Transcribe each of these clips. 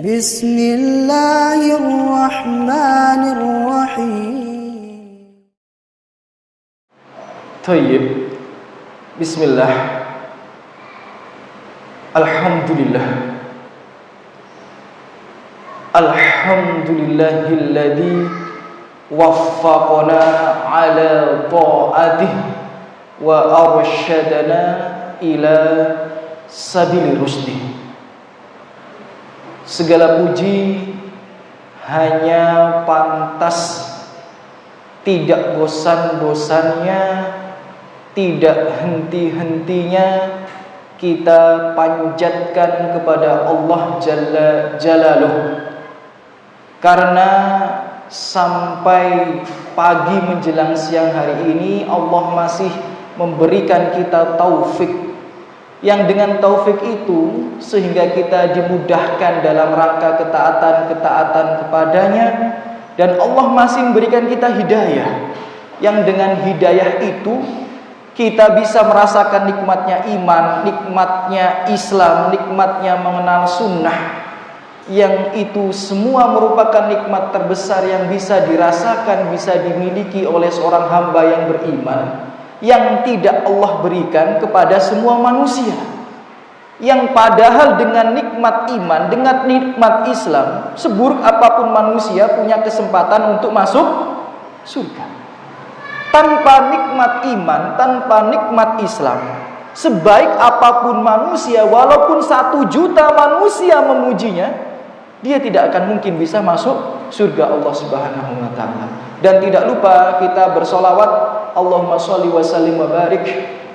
Bismillahirrahmanirrahim. Thayyib. Bismillah. Alhamdulillah. Alhamdulillahilladzi waffaqana ala ta'atih wa arsyadana ila sabili rusdi. Segala puji hanya pantas, tidak bosan-bosannya, tidak henti-hentinya kita panjatkan kepada Allah Jalla Jalaluh. Karena sampai pagi menjelang siang hari ini Allah masih memberikan kita taufik, yang dengan taufik itu sehingga kita dimudahkan dalam rangka ketaatan kepadanya, dan Allah masih memberikan kita hidayah, yang dengan hidayah itu kita bisa merasakan nikmatnya iman, nikmatnya Islam, nikmatnya mengenal sunnah, yang itu semua merupakan nikmat terbesar yang bisa dirasakan, bisa dimiliki oleh seorang hamba yang beriman, yang tidak Allah berikan kepada semua manusia. Yang padahal dengan nikmat iman, dengan nikmat Islam, seburuk apapun manusia punya kesempatan untuk masuk surga. Tanpa nikmat iman, tanpa nikmat Islam, sebaik apapun manusia, walaupun 1 juta manusia memujinya, dia tidak akan mungkin bisa masuk surga Allah Subhanahu wa ta'ala. Dan tidak lupa kita bersolawat, Allahumma sholli wa sallim wa barik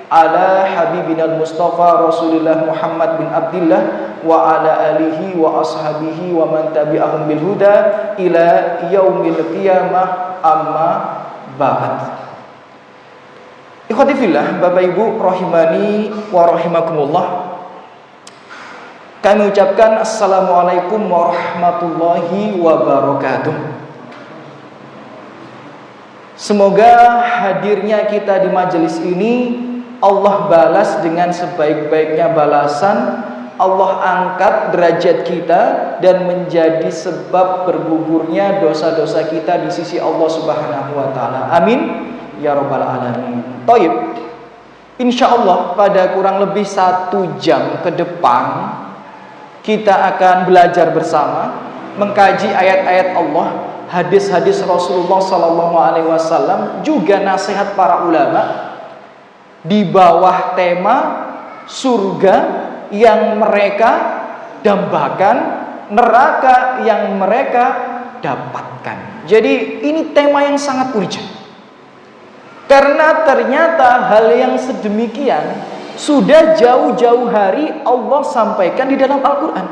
ala habibina al-Mustafa Rasulullah Muhammad bin Abdillah wa ala alihi wa ashabihi wa man tabi'ahum bil huda ila yaumil qiyamah, amma ba'd. Ikhwati fillah, Bapak Ibu rahimani wa rahimakumullah, kami ucapkan assalamualaikum warahmatullahi wabarakatuh. Semoga hadirnya kita di majelis ini Allah balas dengan sebaik-baiknya balasan. Allah angkat derajat kita dan menjadi sebab bergugurnya dosa-dosa kita di sisi Allah Subhanahu wa ta'ala. Amin ya rabbal alamin. Thayyib. Insyaallah pada kurang lebih 1 jam ke depan kita akan belajar bersama mengkaji ayat-ayat Allah, hadis-hadis Rasulullah SAW, juga nasihat para ulama di bawah tema surga yang mereka dambakan, neraka yang mereka dapatkan. Jadi ini tema yang sangat urgent, karena ternyata hal yang sedemikian sudah jauh-jauh hari Allah sampaikan di dalam Al-Quran.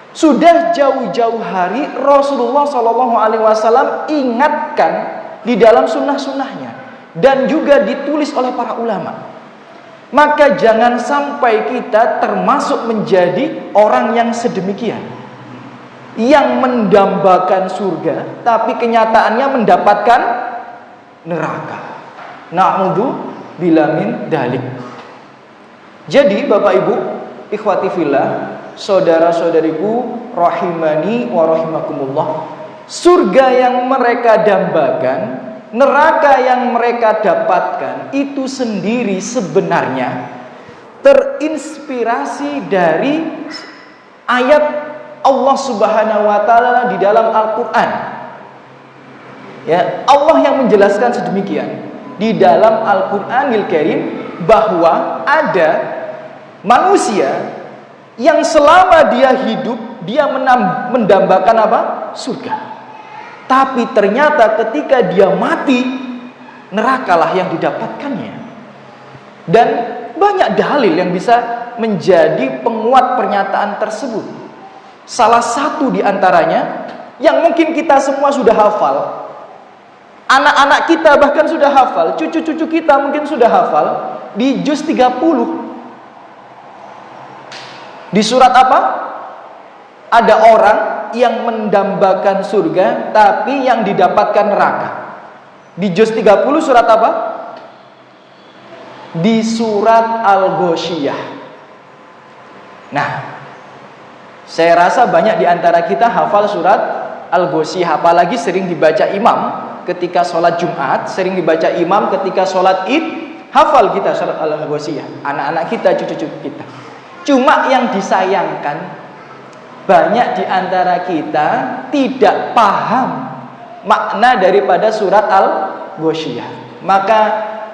Sudah jauh-jauh hari Rasulullah SAW ingatkan di dalam sunnah-sunnahnya, dan juga ditulis oleh para ulama. Maka jangan sampai kita termasuk menjadi orang yang sedemikian, yang mendambakan surga tapi kenyataannya mendapatkan neraka. Na'udzu billahi dzalik. Jadi Bapak Ibu, ikhwati fillah, saudara-saudariku rahimani wa rahimakumullah, surga yang mereka dambakan, neraka yang mereka dapatkan itu sendiri sebenarnya terinspirasi dari ayat Allah Subhanahu wa ta'ala di dalam Al-Quran. Ya, Allah yang menjelaskan sedemikian di dalam Al-Quranil Karim, bahwa ada manusia yang selama dia hidup dia mendambakan apa? Surga. Tapi ternyata ketika dia mati, nerakalah yang didapatkannya. Dan banyak dalil yang bisa menjadi penguat pernyataan tersebut. Salah satu di antaranya yang mungkin kita semua sudah hafal, anak-anak kita bahkan sudah hafal, cucu-cucu kita mungkin sudah hafal, di juz 30. Di surat apa? Ada orang yang mendambakan surga tapi yang didapatkan neraka. Di juz 30 surat apa? di surat Al-Ghasyiyah. Nah, saya rasa banyak di antara kita hafal surat Al-Ghasyiyah, apalagi sering dibaca imam ketika sholat Jumat, sering dibaca imam ketika sholat Id. Hafal kita surat Al-Ghasyiyah, anak-anak kita, cucu-cucu kita. Cuma yang disayangkan, banyak di antara kita tidak paham makna daripada surat Al-Ghasyiyah. Maka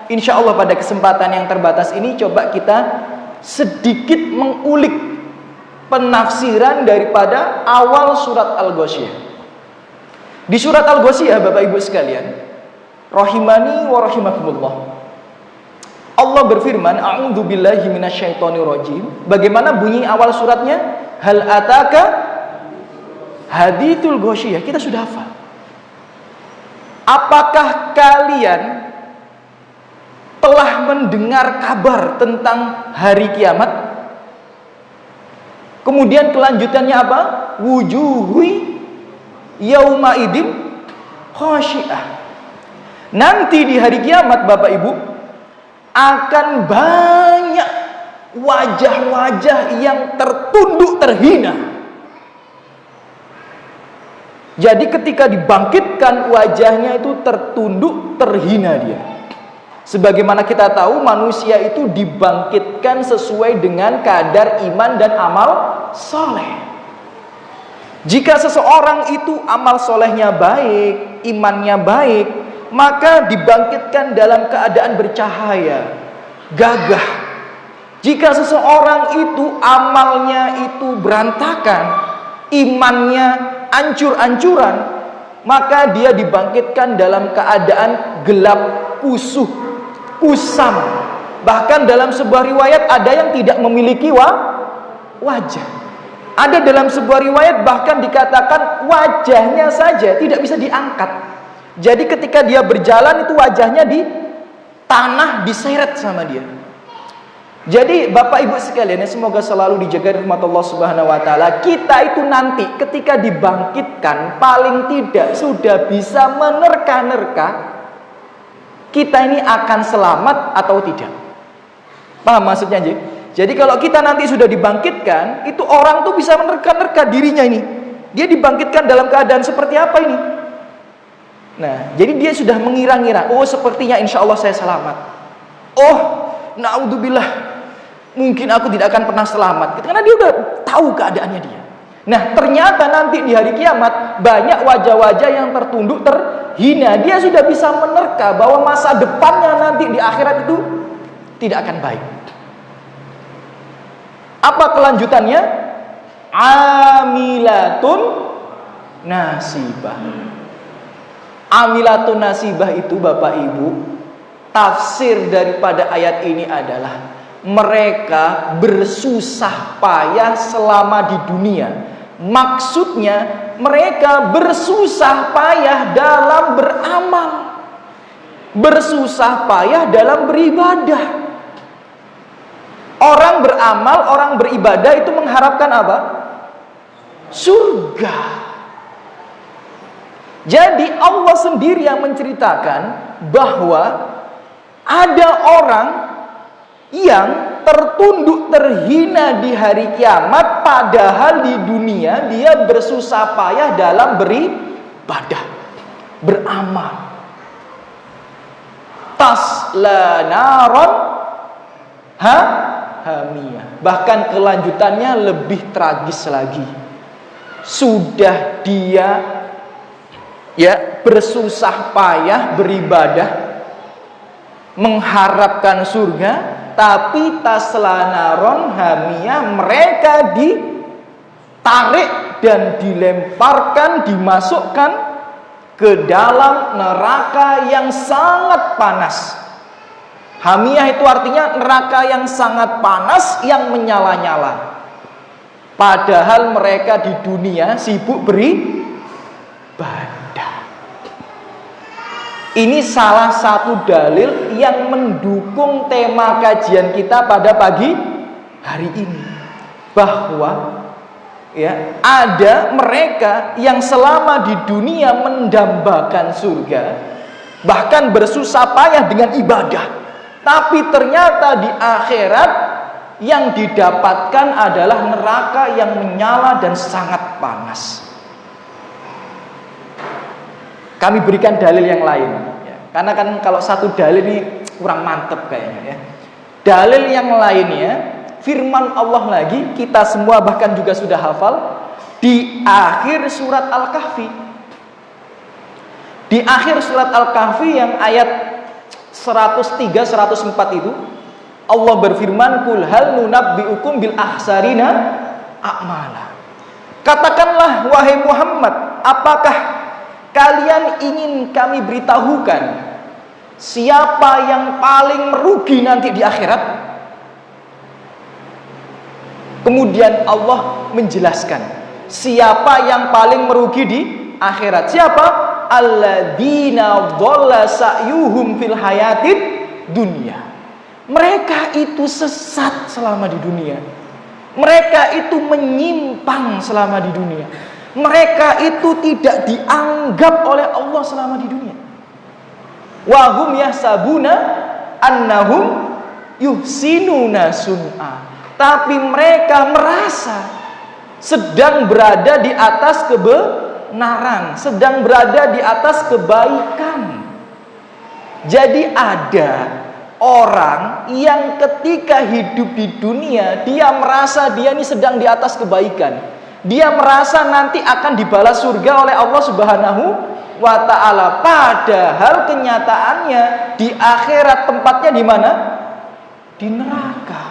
insya Allah pada kesempatan yang terbatas ini coba kita sedikit mengulik penafsiran daripada awal surat Al-Ghasyiyah. Di surat Al-Ghasyiyah, Bapak Ibu sekalian, rahimani wa rahimakumullah, Allah berfirman, a'udzu billahi minasyaitonir rajim. Bagaimana bunyi awal suratnya? Hal ataka hadithul ghasyiyah. Kita sudah hafal. Apakah kalian telah mendengar kabar tentang hari kiamat? Kemudian kelanjutannya apa? Wujuhui yauma idin khasyiah. Nanti di hari kiamat, Bapak Ibu, akan banyak wajah-wajah yang tertunduk terhina. Jadi ketika dibangkitkan, wajahnya itu tertunduk terhina dia. Sebagaimana kita tahu, manusia itu dibangkitkan sesuai dengan kadar iman dan amal soleh. Jika seseorang itu amal solehnya baik, imannya baik, maka dibangkitkan dalam keadaan bercahaya, gagah. Jika seseorang itu amalnya itu berantakan, imannya ancur-ancuran, maka dia dibangkitkan dalam keadaan gelap, pusuh, kusam. Bahkan dalam sebuah riwayat ada yang tidak memiliki wajah. Ada dalam sebuah riwayat bahkan dikatakan wajahnya saja tidak bisa diangkat. Jadi ketika dia berjalan itu wajahnya di tanah diseret sama dia. Jadi Bapak Ibu sekalian, semoga selalu dijaga rahmat Allah Subhanahu wa taala. Kita itu nanti ketika dibangkitkan paling tidak sudah bisa menerka-nerka kita ini akan selamat atau tidak. Paham maksudnya, Ji? Jadi kalau kita nanti sudah dibangkitkan, itu orang tuh bisa menerka-nerka dirinya ini. Dia dibangkitkan dalam keadaan seperti apa ini? Nah, jadi dia sudah mengira-ngira, oh sepertinya insya Allah saya selamat. Oh, naudzubillah, mungkin aku tidak akan pernah selamat. Karena dia udah tahu keadaannya dia. Nah, ternyata nanti di hari kiamat banyak wajah-wajah yang tertunduk terhina. Dia sudah bisa menerka bahwa masa depannya nanti di akhirat itu tidak akan baik. Apa kelanjutannya? Amilatun nasibah. Amilatun nasibah itu, Bapak Ibu, tafsir daripada ayat ini adalah mereka bersusah payah selama di dunia. Maksudnya mereka bersusah payah dalam beramal, bersusah payah dalam beribadah. Orang beramal, orang beribadah itu mengharapkan apa? Surga. Jadi Allah sendiri yang menceritakan bahwa ada orang yang tertunduk terhina di hari kiamat, padahal di dunia dia bersusah payah dalam beribadah, beramal. Tasla naron hamiyah. Bahkan kelanjutannya lebih tragis lagi. Sudah dia bersusah payah beribadah, mengharapkan surga, tapi taslanaron hamiyah, mereka ditarik dan dilemparkan, dimasukkan ke dalam neraka yang sangat panas. Hamiyah itu artinya neraka yang sangat panas, yang menyala-nyala. Padahal mereka di dunia sibuk beribadah. Ini salah satu dalil yang mendukung tema kajian kita pada pagi hari ini, bahwa ada mereka yang selama di dunia mendambakan surga, bahkan bersusah payah dengan ibadah, Tapi ternyata di akhirat yang didapatkan adalah neraka yang menyala dan sangat panas. Kami berikan dalil yang lain ya. Karena kan kalau satu dalil ini kurang mantep kayaknya ya. Dalil yang lainnya, firman Allah lagi, kita semua bahkan juga sudah hafal di akhir surat Al-Kahfi. Di akhir surat Al-Kahfi yang ayat 103, 104 itu Allah berfirman, "Qul hal nunabbiukum bil akhsarina a'mala." Katakanlah wahai Muhammad, apakah kalian ingin kami beritahukan siapa yang paling merugi nanti di akhirat? Kemudian Allah menjelaskan siapa yang paling merugi di akhirat. Siapa? Alladzina dhalla sa'yuhum fil hayatid dunya. Mereka itu sesat selama di dunia. Mereka itu menyimpang selama di dunia. Mereka itu tidak dianggap oleh Allah selama di dunia. Wa hum yahsabuna annahum yuhsinuna sun'a. Tapi mereka merasa sedang berada di atas kebenaran, sedang berada di atas kebaikan. Jadi ada orang yang ketika hidup di dunia dia merasa dia ini sedang di atas kebaikan. Dia merasa nanti akan dibalas surga oleh Allah Subhanahu wa ta'ala. Padahal kenyataannya di akhirat tempatnya di mana? Di neraka.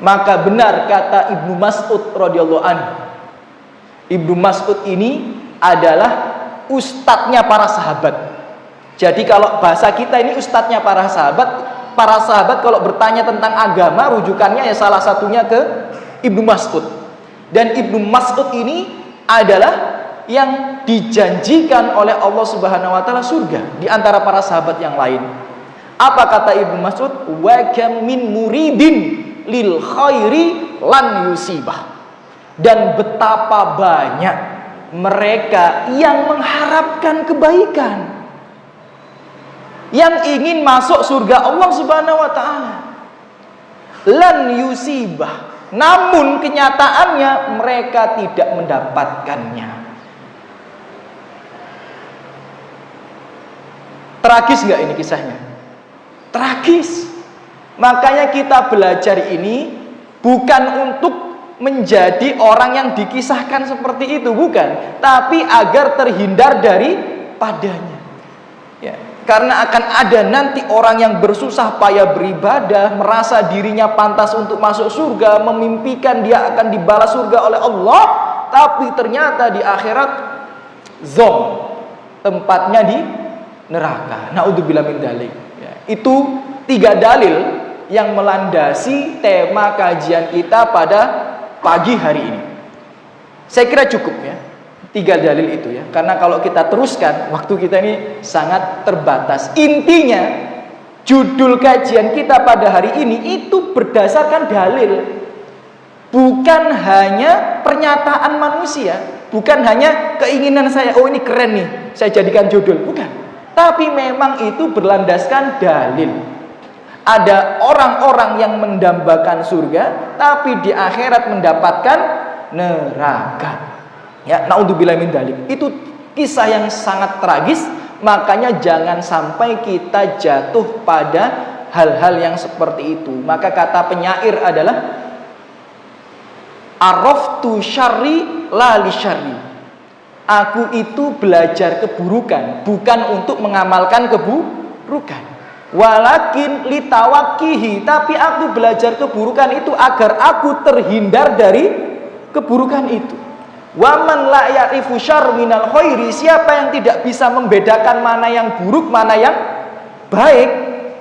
Maka benar kata Ibnu Mas'ud radhiyallahu anhu. Ibnu Mas'ud ini adalah ustadznya para sahabat. Jadi kalau bahasa kita ini ustadznya para sahabat. Para sahabat kalau bertanya tentang agama, rujukannya ya salah satunya ke Ibnu Mas'ud. Dan Ibnu Mas'ud ini adalah yang dijanjikan oleh Allah Subhanahu wa taala surga di antara para sahabat yang lain. Apa kata Ibnu Mas'ud? Wa kam min muridin lil khairi lan yusibah. Dan betapa banyak mereka yang mengharapkan kebaikan, yang ingin masuk surga Allah Subhanahu wa taala, lan yusibah, namun kenyataannya mereka tidak mendapatkannya. Tragis nggak ini kisahnya? Tragis. Makanya kita belajar ini bukan untuk menjadi orang yang dikisahkan seperti itu, bukan, tapi agar terhindar dari padanya. Ya, karena akan ada nanti orang yang bersusah payah beribadah, merasa dirinya pantas untuk masuk surga, memimpikan dia akan dibalas surga oleh Allah, tapi ternyata di akhirat zom, tempatnya di neraka. Naudzubillah min dzalik. Ya, itu 3 dalil yang melandasi tema kajian kita pada pagi hari ini. Saya kira cukup ya, 3 dalil itu ya. Karena kalau kita teruskan, waktu kita ini sangat terbatas. Intinya, judul kajian kita pada hari ini itu berdasarkan dalil. Bukan hanya pernyataan manusia, bukan hanya keinginan saya, oh ini keren nih, saya jadikan judul, bukan. Tapi memang itu berlandaskan dalil. Ada orang-orang yang mendambakan surga, tapi di akhirat mendapatkan neraka. Ya, naudzubillah min dzalik. Itu kisah yang sangat tragis, makanya jangan sampai kita jatuh pada hal-hal yang seperti itu. Maka kata penyair adalah araftu syarri la li syarri. Aku itu belajar keburukan bukan untuk mengamalkan keburukan. Walakin litawakkihi, tapi aku belajar keburukan itu agar aku terhindar dari keburukan itu. Waman la ya'rifu syarr minal khairi, siapa yang tidak bisa membedakan mana yang buruk mana yang baik,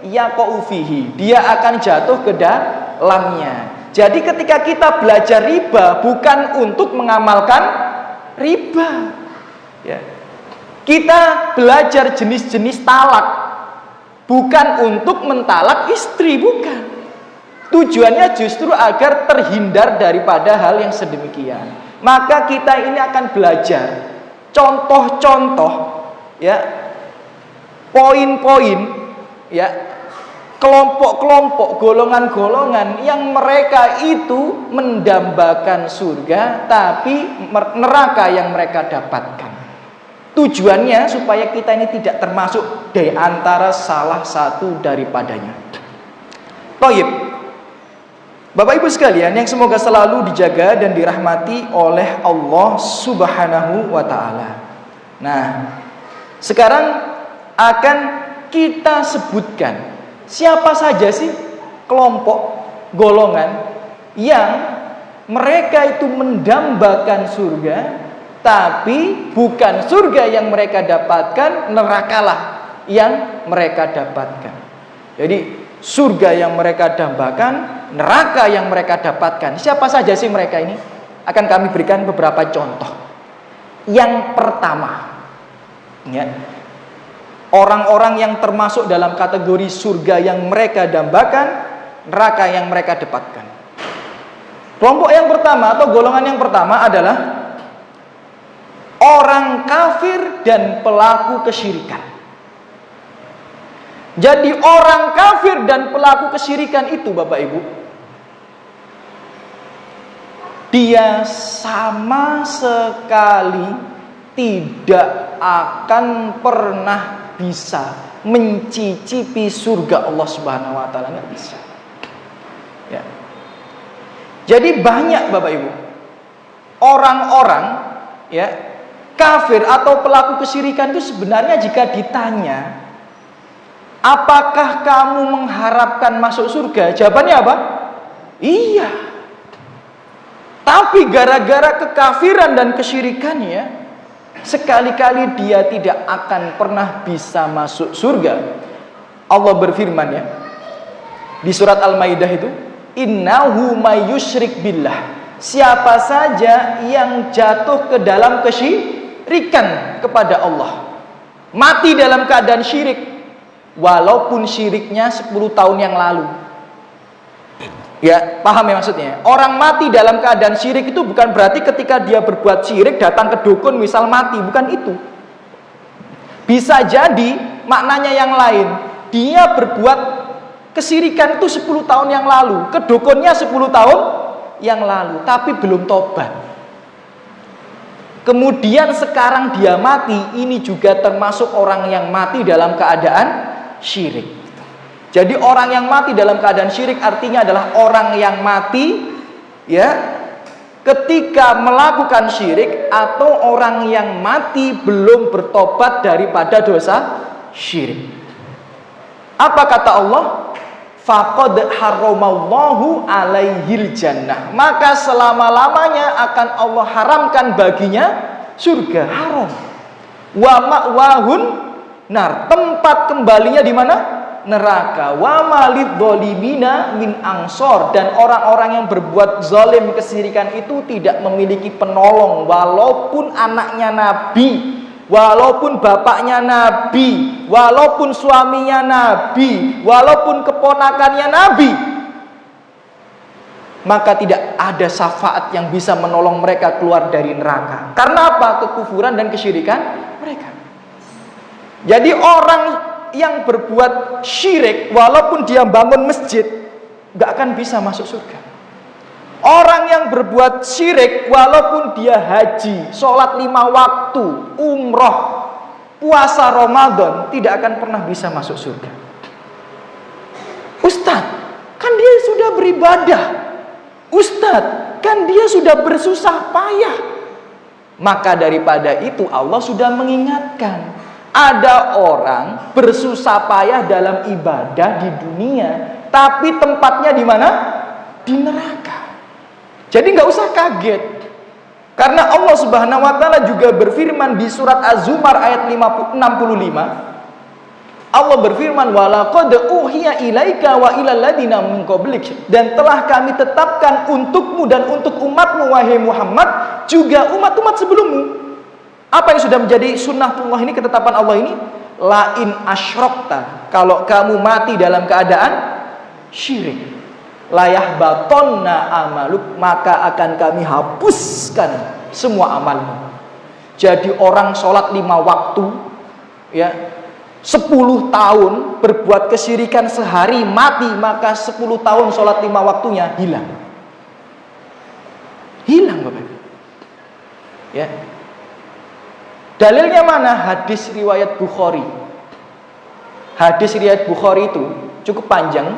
yaqau fihi, dia akan jatuh ke dalamnya. Jadi ketika kita belajar riba bukan untuk mengamalkan riba. Ya. Kita belajar jenis-jenis talak bukan untuk mentalak istri, bukan. Tujuannya justru agar terhindar daripada hal yang sedemikian. Maka kita ini akan belajar contoh-contoh ya, poin-poin ya, kelompok-kelompok, golongan-golongan yang mereka itu mendambakan surga tapi neraka yang mereka dapatkan. Tujuannya supaya kita ini tidak termasuk dari antara salah satu daripadanya. Baik, Bapak Ibu sekalian yang semoga selalu dijaga dan dirahmati oleh Allah Subhanahu wa ta'ala. Nah, sekarang akan kita sebutkan siapa saja sih kelompok, golongan yang mereka itu mendambakan surga, tapi bukan surga yang mereka dapatkan, nerakalah yang mereka dapatkan. Jadi surga yang mereka dambakan, neraka yang mereka dapatkan. Siapa saja sih mereka ini? Akan kami berikan beberapa contoh. Yang pertama, ya, orang-orang yang termasuk dalam kategori surga yang mereka dambakan, neraka yang mereka dapatkan. Kelompok yang pertama atau golongan yang pertama adalah orang kafir dan pelaku kesyirikan. Jadi orang kafir dan pelaku kesyirikan itu, Bapak Ibu, dia sama sekali tidak akan pernah bisa mencicipi surga Allah Subhanahu wa ta'ala, nggak bisa. Ya. Jadi banyak, Bapak Ibu, orang-orang, ya, kafir atau pelaku kesyirikan itu sebenarnya jika ditanya, apakah kamu mengharapkan masuk surga? Jawabannya apa? Iya. Tapi gara-gara kekafiran dan kesyirikannya, sekali-kali dia tidak akan pernah bisa masuk surga. Allah berfirman, ya, di surat Al-Maidah itu, innahu may yusyrik billah, siapa saja yang jatuh ke dalam kesyirikan kepada Allah, mati dalam keadaan syirik, walaupun syiriknya 10 tahun yang lalu. Ya, paham ya maksudnya? Orang mati dalam keadaan syirik itu bukan berarti ketika dia berbuat syirik datang ke dukun misal mati, bukan itu. Bisa jadi maknanya yang lain. Dia berbuat kesyirikan itu 10 tahun yang lalu, ke dukunnya 10 tahun yang lalu, tapi belum tobat. Kemudian sekarang dia mati, ini juga termasuk orang yang mati dalam keadaan syirik. Jadi orang yang mati dalam keadaan syirik artinya adalah orang yang mati, ya, ketika melakukan syirik, atau orang yang mati belum bertobat daripada dosa syirik. Apa kata Allah? Faqad haramallahu alaihil jannah, maka selama-lamanya akan Allah haramkan baginya surga, haram. Wa ma'wahun nar, tempat kembalinya di mana? Neraka. Wa malid dzalimina min ansor, dan orang-orang yang berbuat zalim kesyirikan itu tidak memiliki penolong, walaupun anaknya nabi, walaupun bapaknya nabi, walaupun suaminya nabi, walaupun keponakannya nabi, maka tidak ada syafaat yang bisa menolong mereka keluar dari neraka. Karena apa? Kekufuran dan kesyirikan mereka. Jadi orang yang berbuat syirik, walaupun dia bangun masjid, gak akan bisa masuk surga. Orang yang berbuat syirik, walaupun dia haji, sholat 5 waktu, umroh, puasa Ramadan, tidak akan pernah bisa masuk surga. Ustadz, kan dia sudah beribadah. Ustadz, kan dia sudah bersusah payah. Maka daripada itu Allah sudah mengingatkan, ada orang bersusah payah dalam ibadah di dunia, tapi tempatnya di mana? Di neraka. Jadi nggak usah kaget, karena Allah Subhanahu wa ta'ala juga berfirman di surat Az-Zumar ayat 65. Allah berfirman, walaqad uhiya ilaika wa ilal ladina min qablik, dan telah kami tetapkan untukmu dan untuk umatmu wahai Muhammad, juga umat-umat sebelummu. Apa yang sudah menjadi sunnatullah ini, ketetapan Allah ini? Lain asyrokta, kalau kamu mati dalam keadaan syirik, layah batonna amaluk, maka akan kami hapuskan semua amalmu. Jadi orang sholat 5 waktu, ya, 10 tahun berbuat kesyirikan sehari mati, maka 10 tahun sholat 5 waktunya hilang. Hilang Bapak Ibu. Ya. Dalilnya mana? Hadis riwayat Bukhari. Hadis riwayat Bukhari itu cukup panjang.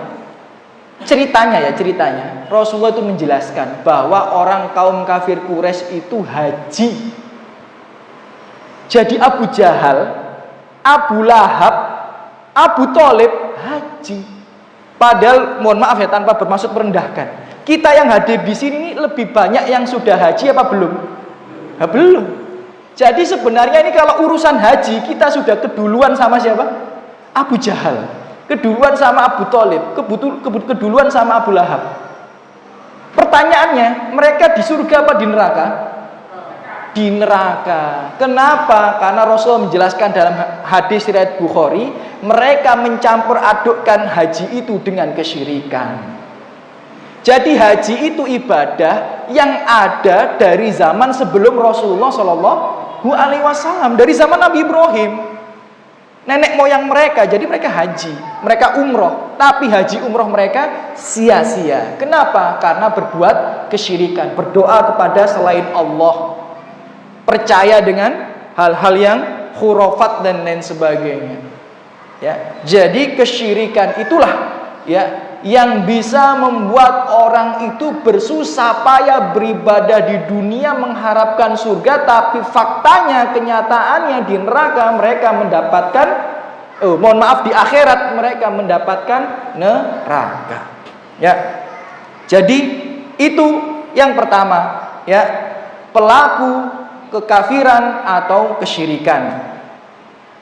Ceritanya Rasulullah itu menjelaskan bahwa orang kaum kafir Quraisy itu haji. Jadi Abu Jahal, Abu Lahab, Abu Thalib haji. Padahal mohon maaf ya, tanpa bermaksud merendahkan, kita yang hadir di sini lebih banyak yang sudah haji apa belum? Belum. Jadi sebenarnya ini kalau urusan haji kita sudah keduluan sama siapa? Abu Jahal, keduluan sama Abu Thalib, keduluan sama Abu Lahab. Pertanyaannya, mereka di surga apa di neraka? Di neraka. Kenapa? Karena Rasul menjelaskan dalam hadis riwayat Bukhari, mereka mencampur adukkan haji itu dengan kesyirikan. Jadi haji itu ibadah yang ada dari zaman sebelum Rasulullah Shallallahu Alaihi Wasallam, dari zaman Nabi Ibrahim. Nenek moyang mereka, jadi mereka haji, mereka umroh, tapi haji umroh mereka sia-sia. Kenapa? Karena berbuat kesyirikan, berdoa kepada selain Allah, percaya dengan hal-hal yang khurafat dan lain sebagainya. Ya, jadi kesyirikan itulah ya yang bisa membuat orang itu bersusah payah beribadah di dunia mengharapkan surga, tapi faktanya, kenyataannya di neraka mereka mendapatkan di akhirat mereka mendapatkan neraka. Ya. Jadi itu yang pertama, ya, pelaku kekafiran atau kesyirikan.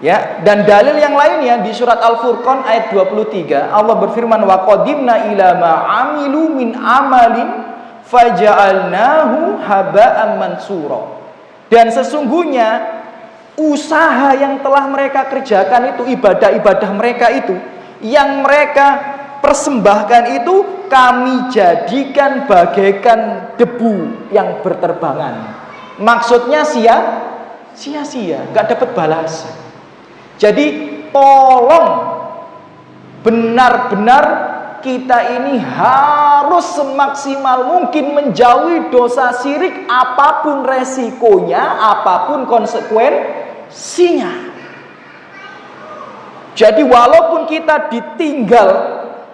Ya, dan dalil yang lainnya di surat Al-Furqan ayat 23, Allah berfirman, wa qadimna ila ma amilu min amalin faja'alnahu haba'an mansura. Dan sesungguhnya usaha yang telah mereka kerjakan itu, ibadah-ibadah mereka itu, yang mereka persembahkan itu, kami jadikan bagaikan debu yang berterbangan. Maksudnya sia-sia, nggak dapat balasan. Jadi tolong benar-benar kita ini harus semaksimal mungkin menjauhi dosa syirik, apapun resikonya, apapun konsekuensinya. Jadi walaupun kita ditinggal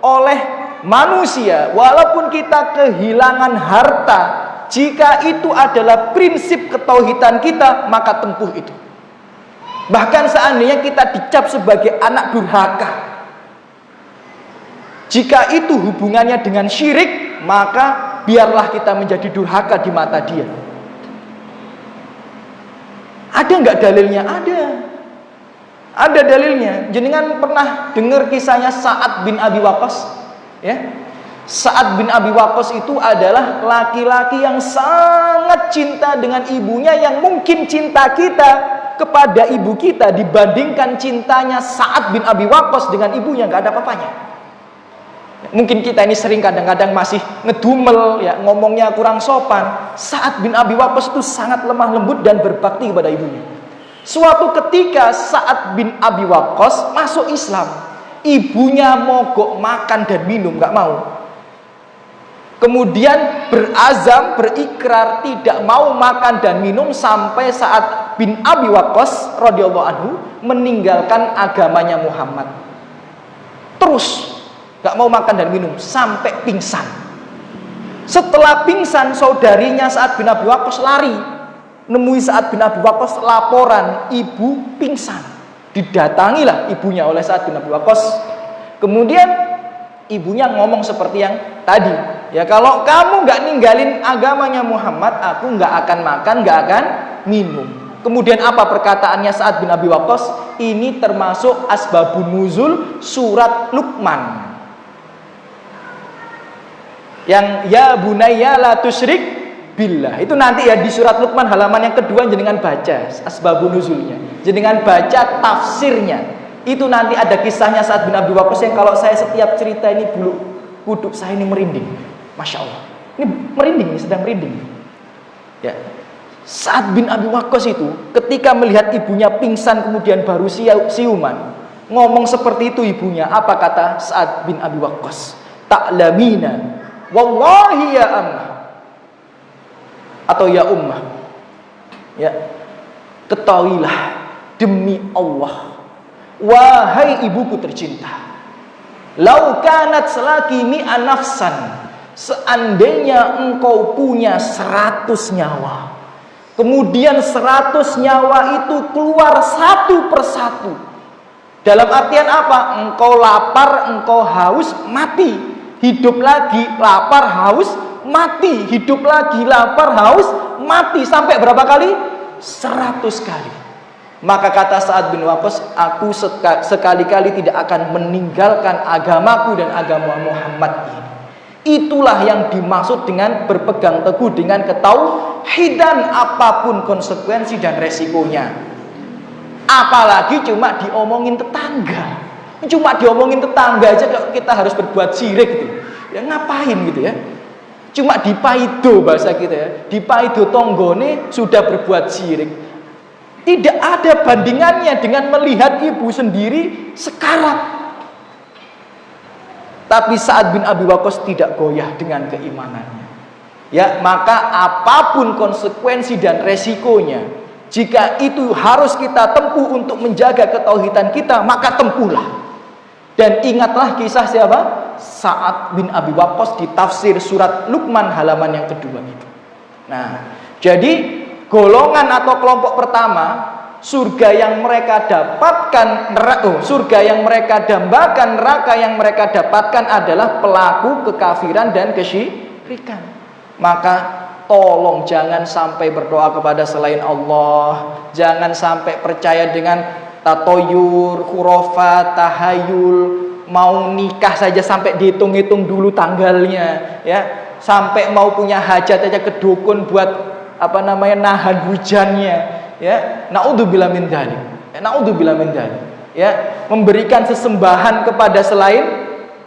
oleh manusia, walaupun kita kehilangan harta, jika itu adalah prinsip ketauhidan kita, maka tempuh itu. Bahkan seandainya kita dicap sebagai anak durhaka, jika itu hubungannya dengan syirik, maka biarlah kita menjadi durhaka di mata dia. Ada nggak dalilnya? Ada dalilnya. Jenengan pernah dengar kisahnya Sa'ad bin Abi Waqqas? Ya, Sa'ad bin Abi Waqqas itu adalah laki-laki yang sangat cinta dengan ibunya, yang mungkin cinta kita kepada ibu kita dibandingkan cintanya Sa'ad bin Abi Waqqas dengan ibunya nggak ada apa-apanya. Mungkin kita ini sering kadang-kadang masih ngedumel, ya, ngomongnya kurang sopan. Sa'ad bin Abi Waqqas itu sangat lemah lembut dan berbakti kepada ibunya. Suatu ketika Sa'ad bin Abi Waqqas masuk Islam, ibunya mogok makan dan minum, nggak mau. Kemudian berazam, berikrar tidak mau makan dan minum sampai Sa'ad bin Abi Waqqas radhiyallahu anhu meninggalkan agamanya Muhammad. Terus gak mau makan dan minum sampai pingsan. Setelah pingsan, saudarinya Sa'ad bin Abi Waqqas lari, nemui Sa'ad bin Abi Waqqas, laporan ibu pingsan. Didatangilah ibunya oleh Sa'ad bin Abi Waqqas. Kemudian ibunya ngomong seperti yang tadi, ya, kalau kamu gak ninggalin agamanya Muhammad, aku gak akan makan, gak akan minum. Kemudian apa perkataannya Sa'ad bin Abi Waqqas? Ini termasuk asbabun nuzul surat Luqman, yang ya bunayya la tusyrik billah. Itu nanti ya di surat Luqman halaman yang kedua, jenengan baca asbabun nuzulnya, jenengan baca tafsirnya. Itu nanti ada kisahnya Sa'ad bin Abi Waqqas yang kalau saya setiap cerita ini bulu kuduk saya ini merinding. Masya Allah, ini merinding, sedang merinding. Ya, Sa'ad bin Abi Waqqas itu ketika melihat ibunya pingsan kemudian baru siuman, Ngomong seperti itu ibunya. Apa kata Sa'ad bin Abi Waqqas? Ta'lamina wallahi ya ammah, atau ya ummah, ya, ketahuilah demi Allah, wahai ibuku tercinta, lau kanat selaki mi'a nafsan, seandainya engkau punya 100 nyawa, kemudian 100 nyawa itu keluar satu persatu. Dalam artian apa? Engkau lapar, engkau haus, mati, hidup lagi, lapar, haus, mati, hidup lagi, lapar, haus, mati. Sampai berapa kali? 100 kali. Maka kata Sa'ad bin Waqqas, aku sekali-kali tidak akan meninggalkan agamaku dan agama Muhammad ini. Itulah yang dimaksud dengan berpegang teguh dengan ketauhidan, apapun konsekuensi dan resikonya. Apalagi cuma diomongin tetangga. Cuma diomongin tetangga aja kalau kita harus berbuat syirik gitu. Ya ngapain gitu ya? Cuma dipaido bahasa kita ya. Dipaido tonggone sudah berbuat syirik. Tidak ada bandingannya dengan melihat ibu sendiri sekarat. Tapi Sa'ad bin Abi Waqqas tidak goyah dengan keimanannya. Ya, maka apapun konsekuensi dan resikonya, jika itu harus kita tempuh untuk menjaga ketauhidan kita, maka tempuhlah. Dan ingatlah kisah siapa? Sa'ad bin Abi Waqqas di tafsir surat Luqman halaman yang kedua itu. Nah, jadi golongan atau kelompok pertama, surga yang mereka dapatkan, surga yang mereka dambakan, neraka yang mereka dapatkan adalah pelaku kekafiran dan kesyirikan. Maka tolong jangan sampai berdoa kepada selain Allah, jangan sampai percaya dengan tatoyur, khurafat, tahayul, mau nikah saja sampai dihitung-hitung dulu tanggalnya, ya, sampai mau punya hajat aja ke dukun buat nahan hujannya, ya. Naudzubillah min dzalik. Naudzubillah min dzalik. Ya, memberikan sesembahan kepada selain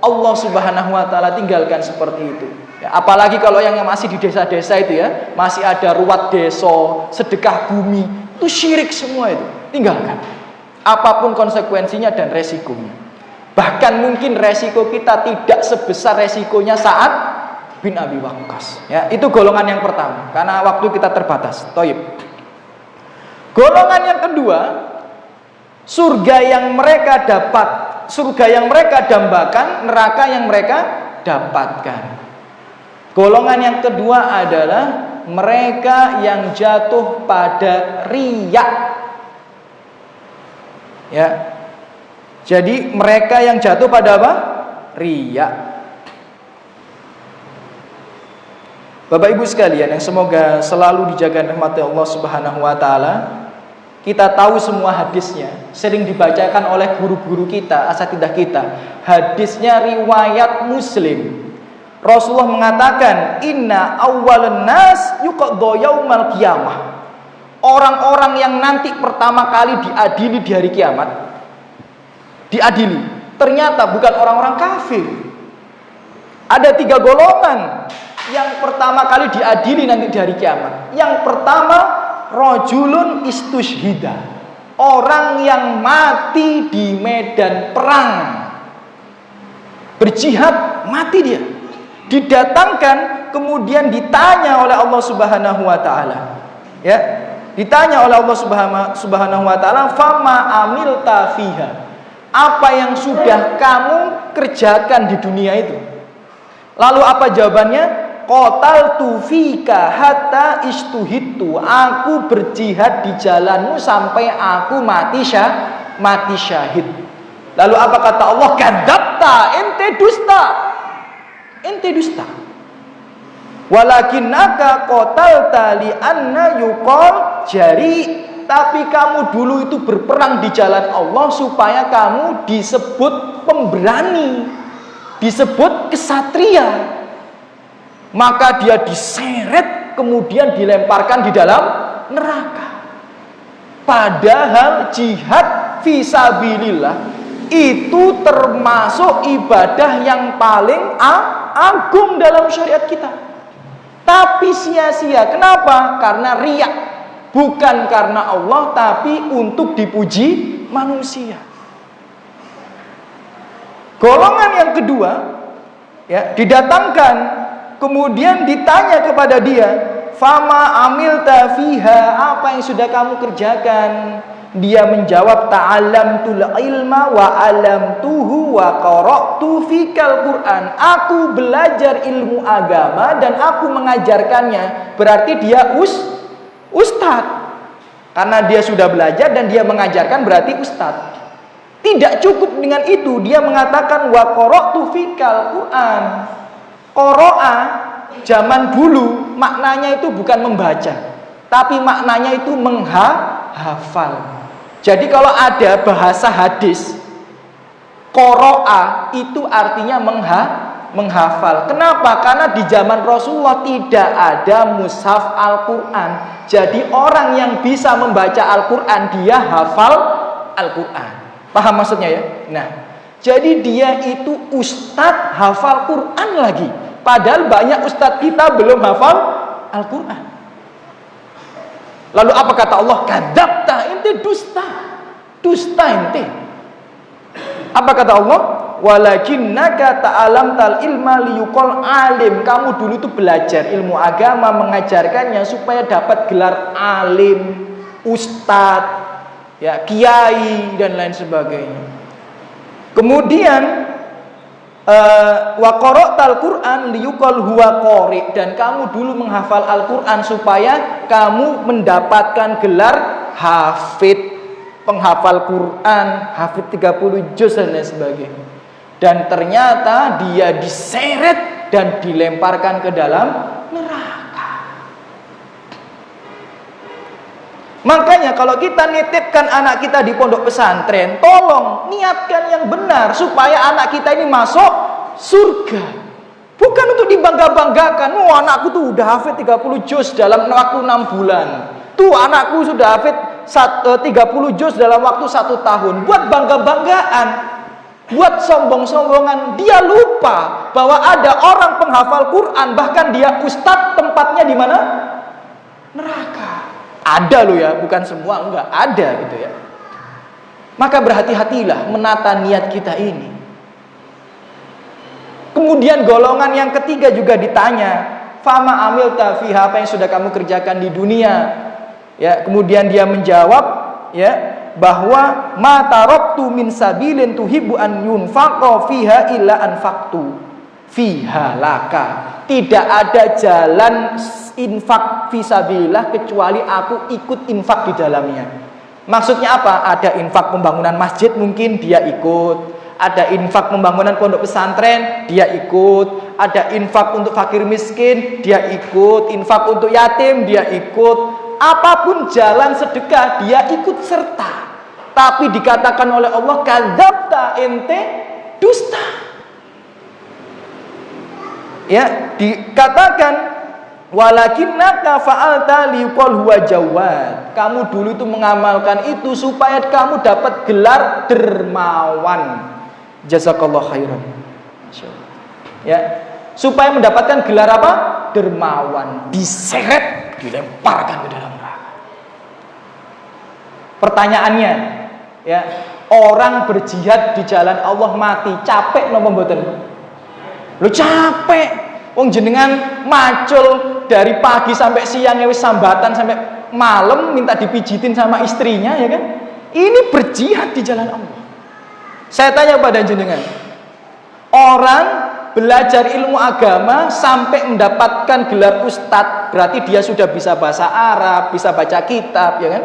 Allah Subhanahu wa taala, tinggalkan seperti itu. Ya, apalagi kalau yang masih di desa-desa itu ya, masih ada ruwat desa, sedekah bumi, itu syirik semua itu. Tinggalkan. Apapun konsekuensinya dan resikonya. Bahkan mungkin resiko kita tidak sebesar resikonya Sa'ad bin Abi Waqqas. Ya, itu golongan yang pertama. Karena waktu kita terbatas. Thayyib. Golongan yang kedua, surga yang mereka dapat, surga yang mereka dambakan, neraka yang mereka dapatkan. Golongan yang kedua adalah mereka yang jatuh pada riya. Ya. Jadi mereka yang jatuh pada apa? Riya. Bapak Ibu sekalian yang semoga selalu dijaga rahmat Allah Subhanahu wa taala. Kita tahu semua hadisnya, sering dibacakan oleh guru-guru kita, asatidzah kita. Hadisnya riwayat Muslim. Rasulullah mengatakan, "Inna awwalan nas yuqadha yaumal qiyamah." Orang-orang yang nanti pertama kali diadili di hari kiamat, diadili, ternyata bukan orang-orang kafir. Ada 3 golongan yang pertama kali diadili nanti di hari kiamat. Yang pertama, rajulun istushhida, orang yang mati di medan perang, berjihad, mati dia, didatangkan, kemudian ditanya oleh Allah Subhanahu wa taala, ya, ditanya oleh Allah Subhanahu wa taala, fama amilta fiha, apa yang sudah kamu kerjakan di dunia itu? Lalu apa jawabannya? Qataltu fika hatta istuhidtu, aku berjihad di jalanmu sampai aku mati syahid. Lalu apa kata Allah? Kadzabta, ente dusta. Ente dusta. Walakinnaka qatalta li anna yuqal jari, tapi kamu dulu itu berperang di jalan Allah supaya kamu disebut pemberani, disebut kesatria. Maka dia diseret, kemudian dilemparkan di dalam neraka. Padahal jihad fisabilillah itu termasuk ibadah yang paling agung dalam syariat kita. Tapi sia-sia. Kenapa? Karena riya. Bukan karena Allah, tapi untuk dipuji manusia. Golongan yang kedua, ya, didatangkan, kemudian ditanya kepada dia, fama amilta fiha, apa yang sudah kamu kerjakan? Dia menjawab, ta'allamtul ilma wa alamtuhu wa qara'tu fikal Qur'an. Aku belajar ilmu agama dan aku mengajarkannya. Berarti dia ustadz. Karena dia sudah belajar dan dia mengajarkan, berarti ustadz. Tidak cukup dengan itu, dia mengatakan wa qara'tu fikal Qur'an. Qara'a zaman dulu maknanya itu bukan membaca, tapi maknanya itu menghafal. Jadi kalau ada bahasa hadis, qara'a itu artinya menghafal. Kenapa? Karena di zaman Rasulullah tidak ada mushaf Al-Quran. Jadi orang yang bisa membaca Al-Quran, dia hafal Al-Quran. Paham maksudnya ya? Nah, jadi dia itu ustadz hafal Quran lagi. Padahal banyak ustadz kita belum hafal Al-Quran. Lalu apa kata Allah? Kadzabta, ente dusta. Dusta ente. Apa kata Allah? Walakinnaka ta'alamtal ilma liyuqal alim. Kamu dulu tuh belajar ilmu agama, mengajarkannya supaya dapat gelar alim, ustadz, ya, kiai dan lain sebagainya. Kemudian wa qara'tal Qur'an liyuqal huwa qari, dan kamu dulu menghafal Al-Qur'an supaya kamu mendapatkan gelar hafid, penghafal Qur'an, hafid 30 juz dan lain sebagainya. Dan ternyata dia diseret dan dilemparkan ke dalam neraka. Makanya kalau kita nitipkan anak kita di pondok pesantren, tolong niatkan yang benar supaya anak kita ini masuk surga. Bukan untuk dibangga-banggakan. Oh, anakku tuh udah hafid 30 juz dalam waktu 6 bulan. Tuh anakku sudah hafid 30 juz dalam waktu 1 tahun. Buat bangga-banggaan, buat sombong-sombongan. Dia lupa bahwa ada orang penghafal Quran, bahkan dia ustadz, tempatnya di mana? Neraka. Ada loh ya, bukan semua, enggak, ada gitu ya. Maka berhati-hatilah menata niat kita ini. Kemudian golongan yang ketiga juga ditanya, fama amilta fiha, apa yang sudah kamu kerjakan di dunia? Ya, kemudian dia menjawab, ya, bahwa ma taraktu min sabilin tuhibbu an yunfaqa fiha illa anfaqtu fiha laka. Tidak ada jalan infak fisabilillah kecuali aku ikut infak di dalamnya. Maksudnya apa? Ada infak pembangunan masjid, mungkin dia ikut. Ada infak pembangunan pondok pesantren, dia ikut. Ada infak untuk fakir miskin, dia ikut. Infak untuk yatim, dia ikut. Apapun jalan sedekah, dia ikut serta. Tapi dikatakan oleh Allah, kadzabta, ente dusta. Ya, dikatakan walakinnaka fa'alta liqal huwa jawad. Kamu dulu itu mengamalkan itu supaya kamu dapat gelar dermawan. Jazakallahu khairan. Ya, supaya mendapatkan gelar apa? Dermawan. Diseret, dilemparkan ke dalam neraka. Pertanyaannya, ya, orang berjihad di jalan Allah mati, capek napa mboten? Lu capek, wong jenengan macul dari pagi sampai siang wis sambatan sampai malam minta dipijitin sama istrinya, ya kan? Ini berjihad di jalan Allah. Saya tanya pada jenengan, orang belajar ilmu agama sampai mendapatkan gelar ustadz, berarti dia sudah bisa bahasa Arab, bisa baca kitab, ya kan?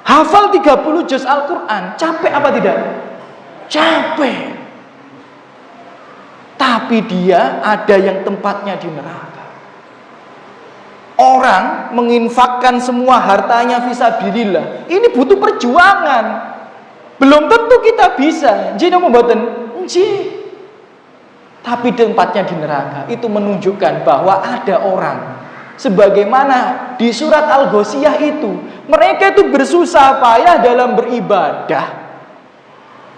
Hafal 30 juz Al-Quran, capek apa tidak? Capek. Tapi dia ada yang tempatnya di neraka. Orang menginfakkan semua hartanya fisabilillah, ini butuh perjuangan. Belum tentu kita bisa. Jika membuatkan, tapi tempatnya di neraka. Itu menunjukkan bahwa ada orang, sebagaimana di surat Al-Ghasyiyah itu, mereka itu bersusah payah dalam beribadah,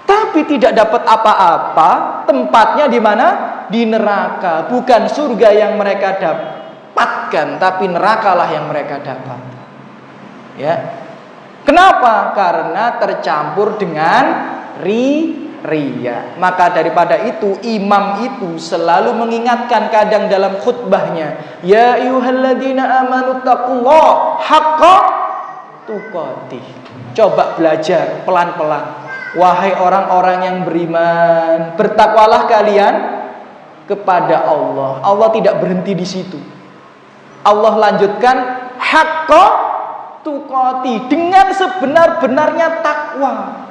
tapi tidak dapat apa-apa. Tempatnya di mana? Di neraka. Bukan surga yang mereka dapatkan, tapi nerakalah yang mereka dapat. Ya. Kenapa? Karena tercampur dengan riya. Maka daripada itu imam itu selalu mengingatkan kadang dalam khutbahnya, ya ayyuhalladzina amanu taqullaha haqqa tuqatih. Coba belajar pelan-pelan. Wahai orang-orang yang beriman, bertakwalah kalian kepada Allah. Allah tidak berhenti di situ. Allah lanjutkan haqqa tuqati, dengan sebenar-benarnya takwa.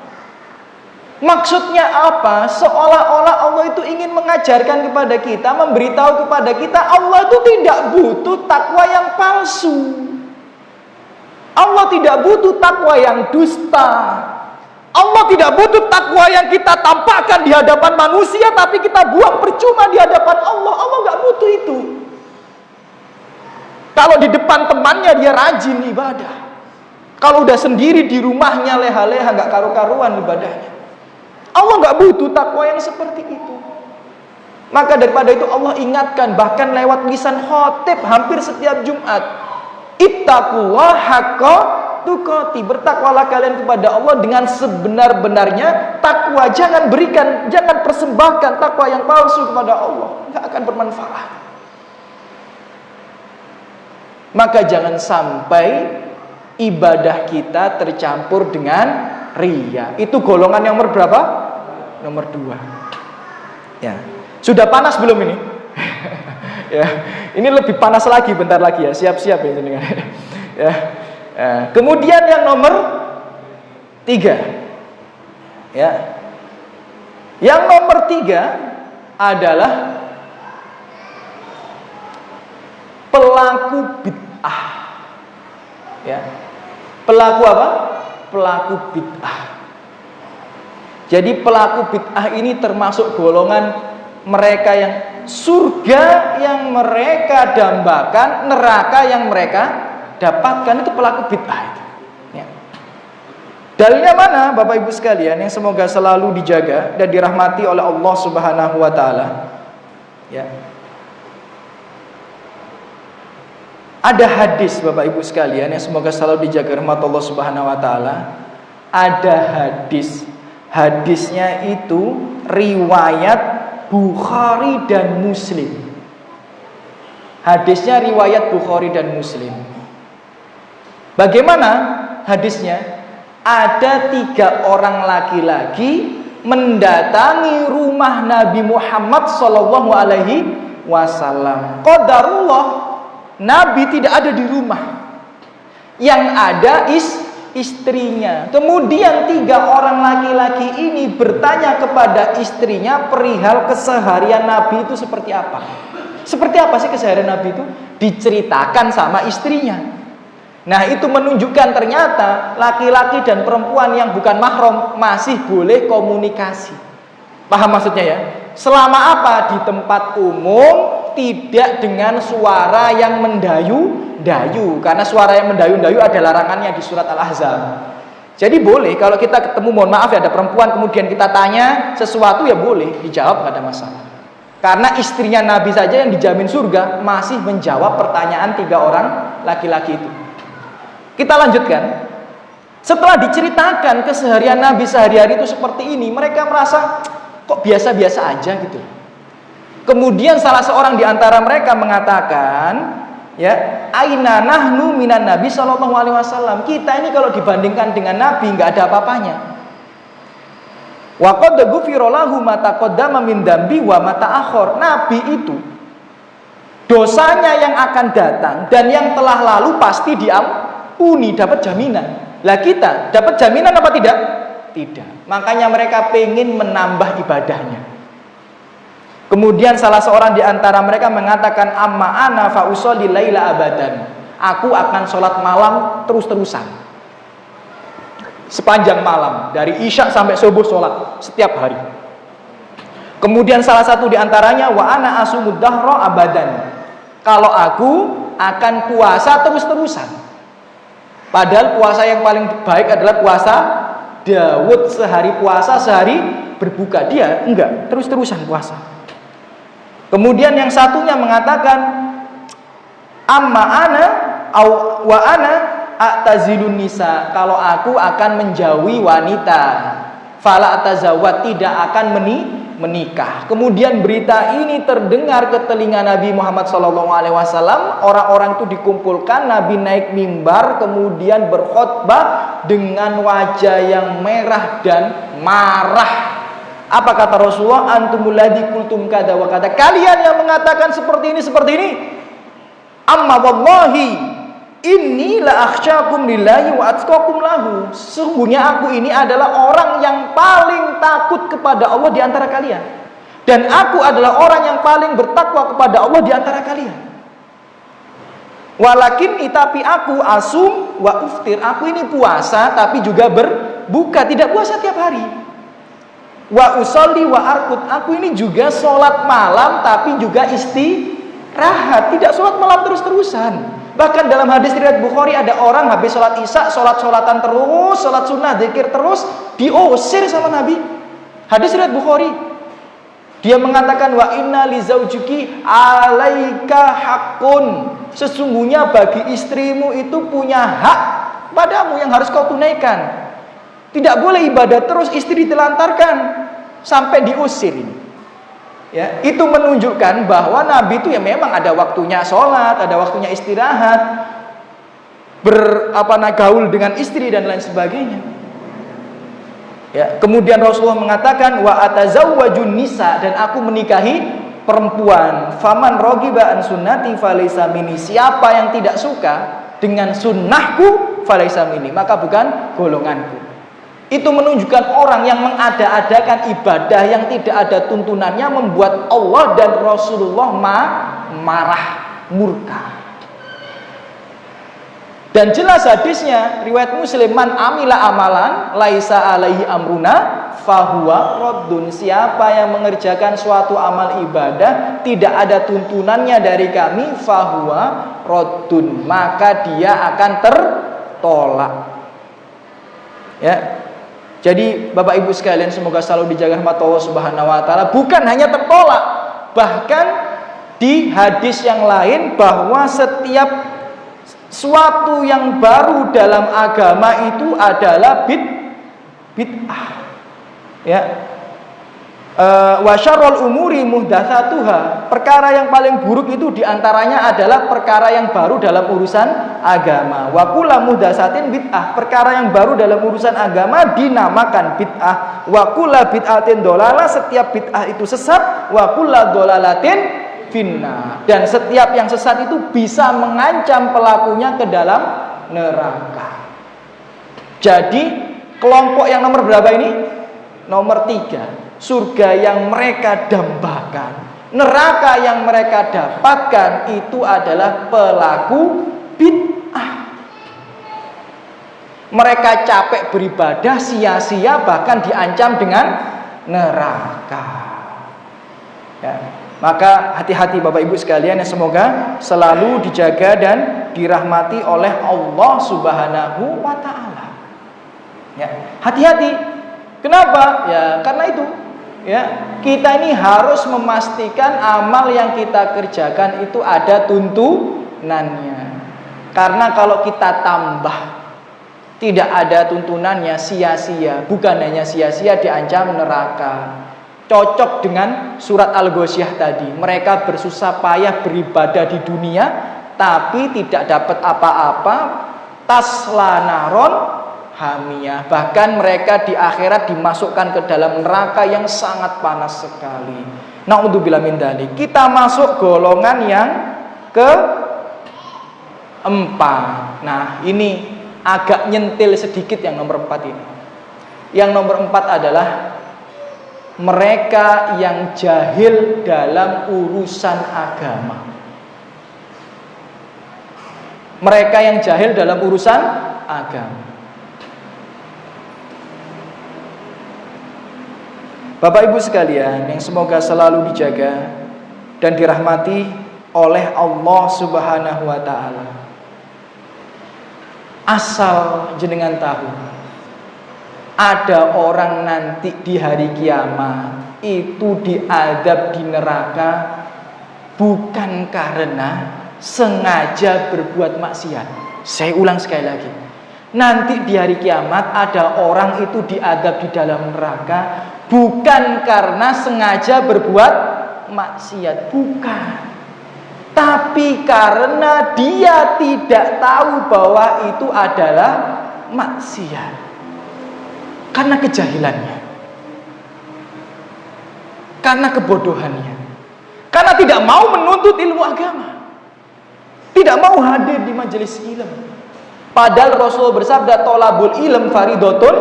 Maksudnya apa? Seolah-olah Allah itu ingin mengajarkan kepada kita, memberitahu kepada kita, Allah itu tidak butuh takwa yang palsu. Allah tidak butuh takwa yang dusta. Allah tidak butuh takwa yang kita tampakkan di hadapan manusia tapi kita buang percuma di hadapan Allah. Allah nggak butuh itu. Kalau di depan temannya dia rajin ibadah. Kalau udah sendiri di rumahnya leha-leha nggak karu-karuan ibadahnya. Allah nggak butuh takwa yang seperti itu. Maka daripada itu Allah ingatkan bahkan lewat lisan khotib hampir setiap Jumat. Ittaqullaha haqqa tuqati, bertakwalah kalian kepada Allah dengan sebenar-benarnya takwa. Jangan persembahkan takwa yang palsu kepada Allah, nggak akan bermanfaat. Maka jangan sampai ibadah kita tercampur dengan riya. Itu golongan yang nomor berapa? Nomor 2. Ya. Sudah panas belum ini? Ya. Ini lebih panas lagi bentar lagi ya. Siap-siap ya jenengan. Ya. Kemudian yang nomor 3. Ya. Yang nomor 3 adalah pelaku bid'ah. Ya. Pelaku apa? Pelaku bid'ah. Jadi pelaku bid'ah ini termasuk golongan mereka yang surga yang mereka dambakan, neraka yang mereka dapatkan, itu pelaku bid'ah itu. Ya. Dalilnya mana Bapak Ibu sekalian yang semoga selalu dijaga dan dirahmati oleh Allah Subhanahu wa taala. Ya. Ada hadis Bapak Ibu sekalian yang semoga selalu dijaga rahmat Allah Subhanahu wa taala. Ada hadis. Hadisnya itu riwayat Bukhari dan Muslim. Hadisnya riwayat Bukhari dan Muslim. Bagaimana hadisnya? Ada 3 orang laki-laki mendatangi rumah Nabi Muhammad sallallahu alaihi wasallam. Qadarullah, Nabi tidak ada di rumah. Yang ada istrinya. Kemudian 3 orang laki-laki ini bertanya kepada istrinya perihal keseharian Nabi itu seperti apa. Seperti apa sih keseharian Nabi itu? Diceritakan sama istrinya. Nah, itu menunjukkan ternyata laki-laki dan perempuan yang bukan mahram masih boleh komunikasi. Paham maksudnya ya? Selama apa? Di tempat umum, tidak dengan suara yang mendayu-dayu. Karena suara yang mendayu-dayu ada larangannya di surat Al-Ahzab. Jadi boleh kalau kita ketemu, mohon maaf ya, ada perempuan kemudian kita tanya sesuatu, ya boleh dijawab, gak ada masalah. Karena istrinya Nabi saja yang dijamin surga masih menjawab pertanyaan 3 orang laki-laki itu. Kita lanjutkan. Setelah diceritakan keseharian Nabi sehari-hari itu seperti ini, mereka merasa kok biasa-biasa aja gitu. Kemudian salah seorang di antara mereka mengatakan, ya, aina nahnu minan Nabi sallallahu alaihi wasallam. Kita ini kalau dibandingkan dengan Nabi nggak ada apa-apanya. Wa qad ghufira lahu ma taqaddama min dambi wa ma ta'akhkhar. Nabi itu dosanya yang akan datang dan yang telah lalu pasti diampuni, dapat jaminan. Lah kita dapat jaminan apa tidak? Tidak. Makanya mereka pengen menambah ibadahnya. Kemudian salah seorang di antara mereka mengatakan, amma ana fa usolli laila abadan. Aku akan sholat malam terus-terusan. Sepanjang malam, dari isya sampai subuh sholat setiap hari. Kemudian salah satu di antaranya, wa ana asumud dahra abadan. Kalau aku akan puasa terus-terusan. Padahal puasa yang paling baik adalah puasa Daud, sehari puasa, sehari berbuka. Dia enggak, terus-terusan puasa. Kemudian yang satunya mengatakan, amma ana wa ana a'tazilun nisa. Kalau aku akan menjauhi wanita. fala atazawwaj, tidak akan menikah. Kemudian berita ini terdengar ke telinga Nabi Muhammad SAW. Orang-orang itu dikumpulkan, Nabi naik mimbar, kemudian berkhutbah dengan wajah yang merah dan marah. Apa kata Rasulullah? Antumul ladzi qultum kada wa kada. Kalian yang mengatakan seperti ini. Amma wallahi inni la akhsyakum lillahi wa atqakum lahu. Sesungguhnya aku ini adalah orang yang paling takut kepada Allah di antara kalian. Dan aku adalah orang yang paling bertakwa kepada Allah di antara kalian. Walakin tapi aku asum wa uftir. Aku ini puasa tapi juga berbuka, tidak puasa tiap hari. Wa usolli wa arkut. Aku ini juga sholat malam tapi juga istirahat, tidak sholat malam terus-terusan. Bahkan dalam hadis riwayat Bukhari ada orang habis sholat isya, sholat-sholatan terus, sholat sunnah, zikir terus, diusir sama Nabi. Hadis riwayat Bukhari. Dia mengatakan, wa inna li zaujuki alaika haqqun. Sesungguhnya bagi istrimu itu punya hak padamu yang harus kau tunaikan. Tidak boleh ibadah terus, istri ditelantarkan sampai diusir. Ya, itu menunjukkan bahwa Nabi itu ya memang ada waktunya sholat, ada waktunya istirahat, gaul dengan istri dan lain sebagainya. Ya, kemudian Rasulullah mengatakan wa atazawwajun nisa, dan aku menikahi perempuan. Faman rogiba an sunnati falaysa minni. Siapa yang tidak suka dengan sunnahku falaysa minni, maka bukan golonganku. Itu menunjukkan orang yang mengada-adakan ibadah yang tidak ada tuntunannya membuat Allah dan Rasulullah marah, murka. Dan jelas hadisnya riwayat Muslim, man amila amalan laisa alaihi amruna fahuwa raddun. Siapa yang mengerjakan suatu amal ibadah tidak ada tuntunannya dari kami, fahuwa raddun, maka dia akan tertolak. Ya. Jadi Bapak Ibu sekalian, semoga selalu dijaga rahmat Allah Subhanahu wa taala. Bukan hanya tertolak, bahkan di hadis yang lain bahwa setiap suatu yang baru dalam agama itu adalah bid'ah. Ya. Wa syarrul umuri muhdatsatuha. Perkara yang paling buruk itu diantaranya adalah perkara yang baru dalam urusan agama. Wa kullu muhdatsatin bid'ah. Perkara yang baru dalam urusan agama dinamakan bid'ah. Wa kullu bid'atin dolalah. Setiap bid'ah itu sesat. Wa kullu dolalatin finnar. Dan setiap yang sesat itu bisa mengancam pelakunya ke dalam neraka. Jadi kelompok yang nomor berapa ini? Nomor 3. Surga yang mereka dambakan, neraka yang mereka dapatkan itu adalah pelaku bid'ah. Mereka capek beribadah sia-sia, bahkan diancam dengan neraka. Ya. Maka hati-hati Bapak Ibu sekalian, yang semoga selalu dijaga dan dirahmati oleh Allah Subhanahu wa taala. Ya, hati-hati. Kenapa? Ya, karena itu. Ya, kita ini harus memastikan amal yang kita kerjakan itu ada tuntunannya. Karena kalau kita tambah tidak ada tuntunannya, sia-sia. Bukan hanya sia-sia, diancam neraka. Cocok dengan surat Al-Ghasyiyah tadi. Mereka bersusah payah beribadah di dunia, tapi tidak dapat apa-apa. Tasla naron hamiyah. Bahkan mereka di akhirat dimasukkan ke dalam neraka yang sangat panas sekali. Na'udzubillah min dzalik. Kita masuk golongan yang keempat. Nah, ini agak nyentil sedikit yang nomor 4 ini. Yang nomor 4 adalah mereka yang jahil dalam urusan agama. Mereka yang jahil dalam urusan agama. Bapak Ibu sekalian yang semoga selalu dijaga dan dirahmati oleh Allah Subhanahu wa taala. Asal jenengan tahu, ada orang nanti di hari kiamat itu diadab di neraka bukan karena sengaja berbuat maksiat. Saya ulang sekali lagi. Nanti di hari kiamat ada orang itu diadab di dalam neraka bukan karena sengaja berbuat maksiat, bukan. Tapi karena dia tidak tahu bahwa itu adalah maksiat. Karena kejahilannya. Karena kebodohannya. Karena tidak mau menuntut ilmu agama. Tidak mau hadir di majelis ilmu. Padahal Rasul bersabda tolabul ilm faridotun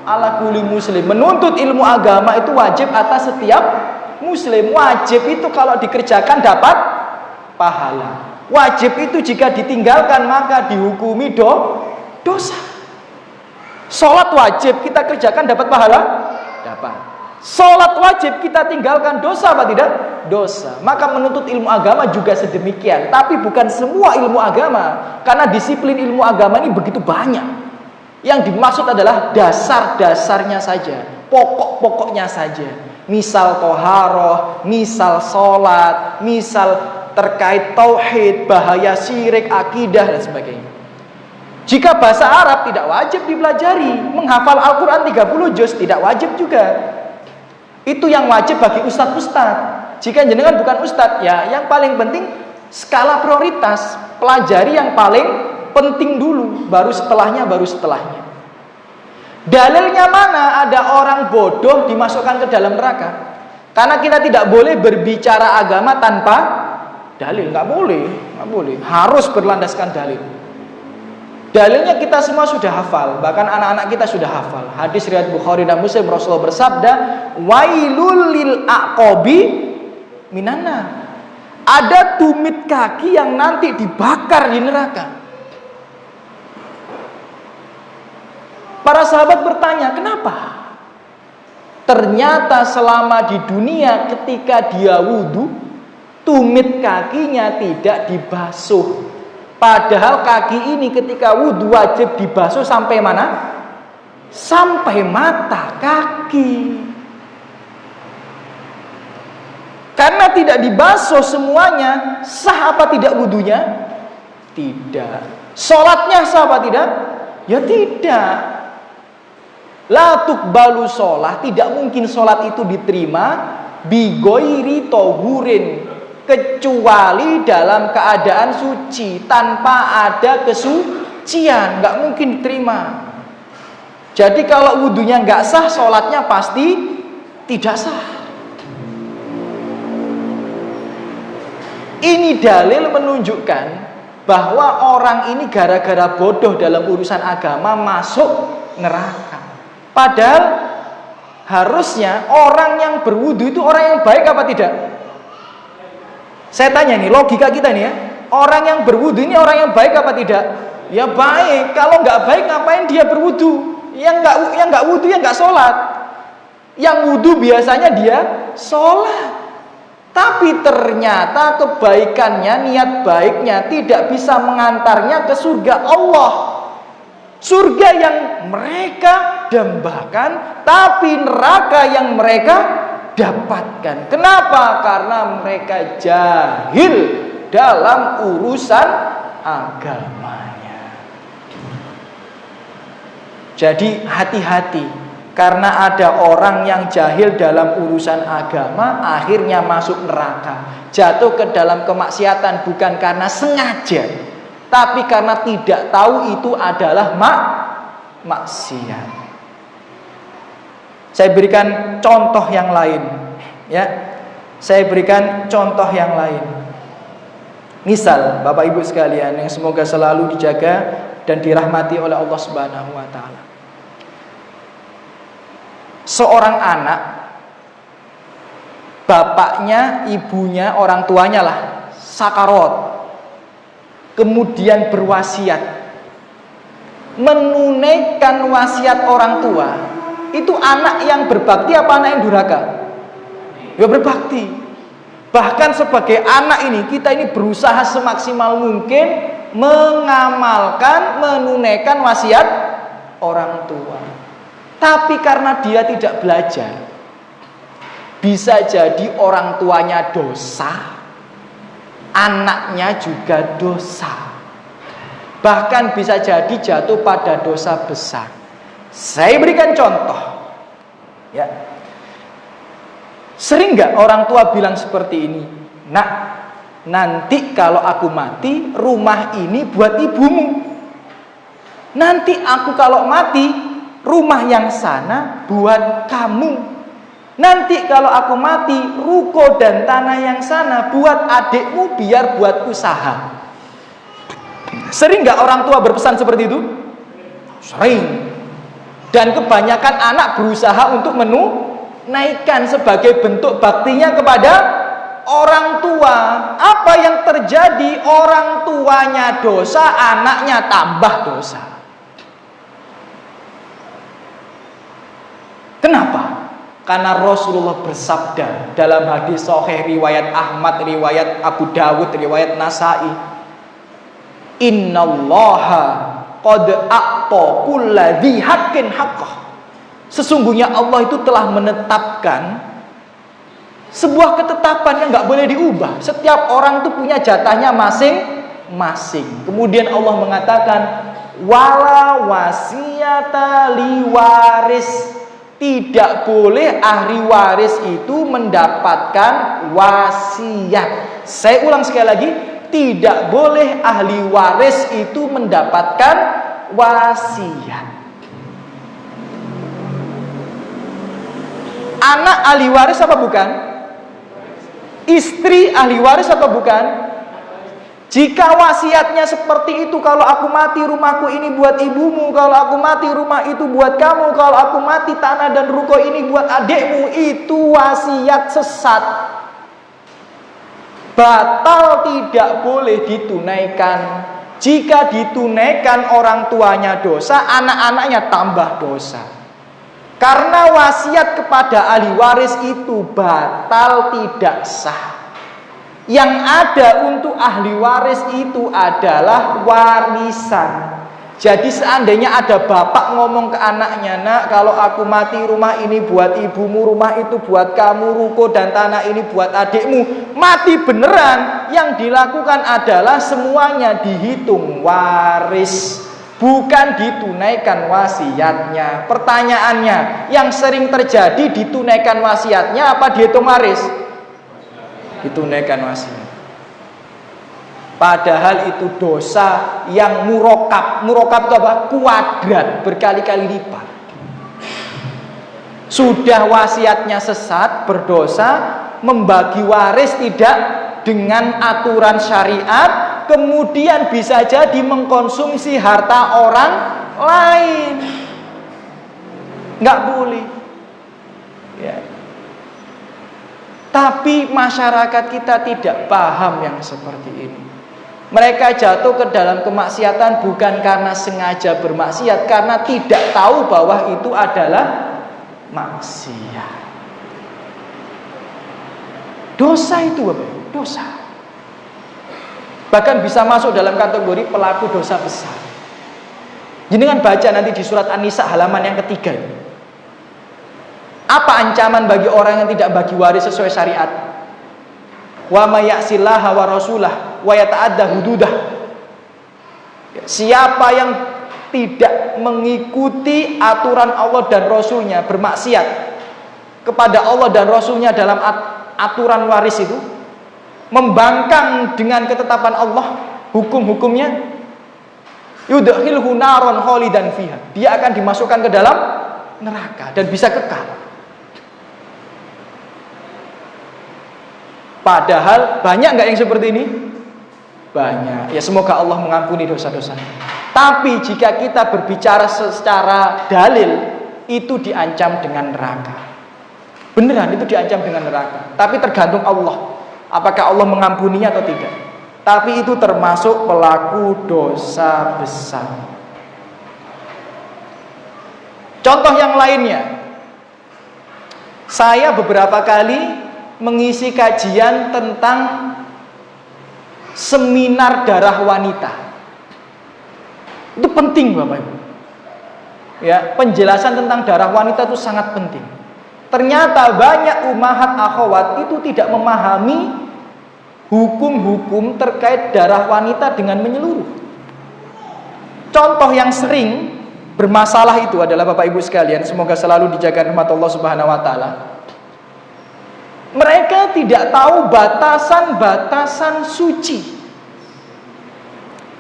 ala kulli muslim. Menuntut ilmu agama itu wajib atas setiap muslim. Wajib itu kalau dikerjakan dapat pahala. Wajib itu jika ditinggalkan maka dihukumi dosa. Sholat wajib kita kerjakan dapat pahala? Dapat. Sholat wajib kita tinggalkan dosa apa tidak? Dosa. Maka menuntut ilmu agama juga sedemikian. Tapi bukan semua ilmu agama. Karena disiplin ilmu agama ini begitu banyak. Yang dimaksud adalah dasar-dasarnya saja, pokok-pokoknya saja. Misal toharoh, misal sholat, misal terkait tauhid, bahaya syirik, akidah dan sebagainya. Jika bahasa Arab tidak wajib dipelajari, menghafal Al-Quran 30 juz tidak wajib juga. Itu yang wajib bagi ustadz-ustadz. Jika jenengan bukan ustadz, ya yang paling penting skala prioritas, pelajari yang paling penting dulu, baru setelahnya. Dalilnya mana ada orang bodoh dimasukkan ke dalam neraka? Karena kita tidak boleh berbicara agama tanpa dalil, nggak boleh, harus berlandaskan dalil. Dalilnya kita semua sudah hafal, bahkan anak-anak kita sudah hafal. Hadis riwayat Bukhari dan Muslim, Rasulullah bersabda, "Wailul lil aqabi minannar." Ada tumit kaki yang nanti dibakar di neraka. Para sahabat bertanya, "Kenapa?" Ternyata selama di dunia ketika dia wudu, tumit kakinya tidak dibasuh. Padahal kaki ini ketika wudhu wajib dibasuh sampai mana? Sampai mata kaki. Karena tidak dibasuh semuanya, sah apa tidak wudhunya? Tidak. Sholatnya sah apa tidak? Ya tidak. La tuqbalu sholat, tidak mungkin sholat itu diterima bigoiri tohurin, kecuali dalam keadaan suci, tanpa ada kesucian, nggak mungkin diterima. Jadi kalau wudhunya nggak sah, sholatnya pasti tidak sah. Ini dalil menunjukkan bahwa orang ini gara-gara bodoh dalam urusan agama masuk neraka. Padahal harusnya orang yang berwudhu itu orang yang baik apa tidak? Saya tanya nih, logika kita nih ya, orang yang berwudu ini orang yang baik apa tidak? Ya baik. Kalau nggak baik ngapain dia berwudu? Yang nggak wudu ya nggak sholat. Yang wudu biasanya dia sholat. Tapi ternyata kebaikannya, niat baiknya tidak bisa mengantarnya ke surga Allah. Surga yang mereka dambakan, tapi neraka yang mereka dapatkan. Kenapa? Karena mereka jahil dalam urusan agamanya. Jadi hati-hati, karena ada orang yang jahil dalam urusan agama, akhirnya masuk neraka, jatuh ke dalam kemaksiatan bukan karena sengaja, tapi karena tidak tahu itu adalah maksiat. Saya berikan contoh yang lain, ya. Saya berikan contoh yang lain. Misal, Bapak Ibu sekalian yang semoga selalu dijaga dan dirahmati oleh Allah Subhanahu wa taala. Seorang anak, bapaknya, ibunya, orang tuanya lah sakarot, kemudian berwasiat menunaikan wasiat orang tua. Itu anak yang berbakti apa anak yang durhaka? Ya berbakti. Bahkan sebagai anak ini, kita ini berusaha semaksimal mungkin mengamalkan, menunaikan wasiat orang tua. Tapi karena dia tidak belajar, bisa jadi orang tuanya dosa, anaknya juga dosa. bahkan bisa jadi jatuh pada dosa besar. Saya berikan contoh, ya. Sering nggak orang tua bilang seperti ini, nak, nanti kalau aku mati, rumah ini buat ibumu. Nanti aku kalau mati, rumah yang sana buat kamu. Nanti kalau aku mati, ruko dan tanah yang sana buat adikmu biar buat usaha. Sering nggak orang tua berpesan seperti itu? Sering. Dan kebanyakan anak berusaha untuk naikkan sebagai bentuk baktinya kepada orang tua. Apa yang terjadi? Orang tuanya dosa, anaknya tambah dosa. Kenapa? Karena Rasulullah bersabda dalam hadis sahih riwayat Ahmad, riwayat Abu Dawud, riwayat Nasai, innallaha qad a'ta kulladzi haqqin haqqah. Sesungguhnya Allah itu telah menetapkan sebuah ketetapan yang nggak boleh diubah. Setiap orang itu punya jatahnya masing-masing. Kemudian Allah mengatakan wala wasiyata liwaris. Tidak boleh ahli waris itu mendapatkan wasiat. Saya ulang sekali lagi, tidak boleh ahli waris itu mendapatkan wasiat. Anak ahli waris apa bukan? Istri ahli waris apa bukan? Jika wasiatnya seperti itu, kalau aku mati rumahku ini buat ibumu, kalau aku mati rumah itu buat kamu, kalau aku mati tanah dan ruko ini buat adikmu, itu wasiat sesat. Batal, tidak boleh ditunaikan. Jika ditunaikan orang tuanya dosa, anak-anaknya tambah dosa. Karena wasiat kepada ahli waris itu batal, tidak sah. Yang ada untuk ahli waris itu adalah warisan. Jadi seandainya ada bapak ngomong ke anaknya, nak, kalau aku mati rumah ini buat ibumu, rumah itu buat kamu, ruko dan tanah ini buat adikmu, mati beneran. Yang dilakukan adalah semuanya dihitung waris, bukan ditunaikan wasiatnya. Pertanyaannya, yang sering terjadi ditunaikan wasiatnya apa dihitung waris? Ditunaikan wasiat. Padahal itu dosa yang murokab. Murokab itu apa? Kuadrat, berkali-kali lipat. Sudah wasiatnya sesat, berdosa, membagi waris tidak dengan aturan syariat, kemudian bisa jadi mengkonsumsi harta orang lain. Nggak boleh. Ya. Tapi masyarakat kita tidak paham yang seperti ini. Mereka jatuh ke dalam kemaksiatan bukan karena sengaja bermaksiat, karena tidak tahu bahwa itu adalah maksiat. Dosa itu apa? Dosa. Bahkan bisa masuk dalam kategori pelaku dosa besar. Jangan baca nanti di surat An-Nisa halaman yang ketiga. Apa ancaman bagi orang yang tidak bagi waris sesuai syariat? Wa may ya'sillaha wa rasulah wa yata'adda hududah. Siapa yang tidak mengikuti aturan Allah dan Rasulnya, bermaksiat kepada Allah dan Rasulnya dalam aturan waris itu, membangkang dengan ketetapan Allah, hukum-hukumnya, yudkhilhu naron khalidan fiha. Dia akan dimasukkan ke dalam neraka dan bisa kekal. Padahal banyak nggak yang seperti ini? Banyak. Ya semoga Allah mengampuni dosa-dosa. Tapi jika kita berbicara secara dalil, itu diancam dengan neraka. Beneran itu diancam dengan neraka. Tapi tergantung Allah, apakah Allah mengampuninya atau tidak. Tapi itu termasuk pelaku dosa besar. Contoh yang lainnya, saya beberapa kali mengisi kajian tentang seminar darah wanita. Itu penting Bapak Ibu. Ya, penjelasan tentang darah wanita itu sangat penting. Ternyata banyak ummahat akhwat itu tidak memahami hukum-hukum terkait darah wanita dengan menyeluruh. Contoh yang sering bermasalah itu adalah Bapak Ibu sekalian, semoga selalu dijaga rahmat Allah Subhanahu wa taala. Mereka tidak tahu batasan-batasan suci.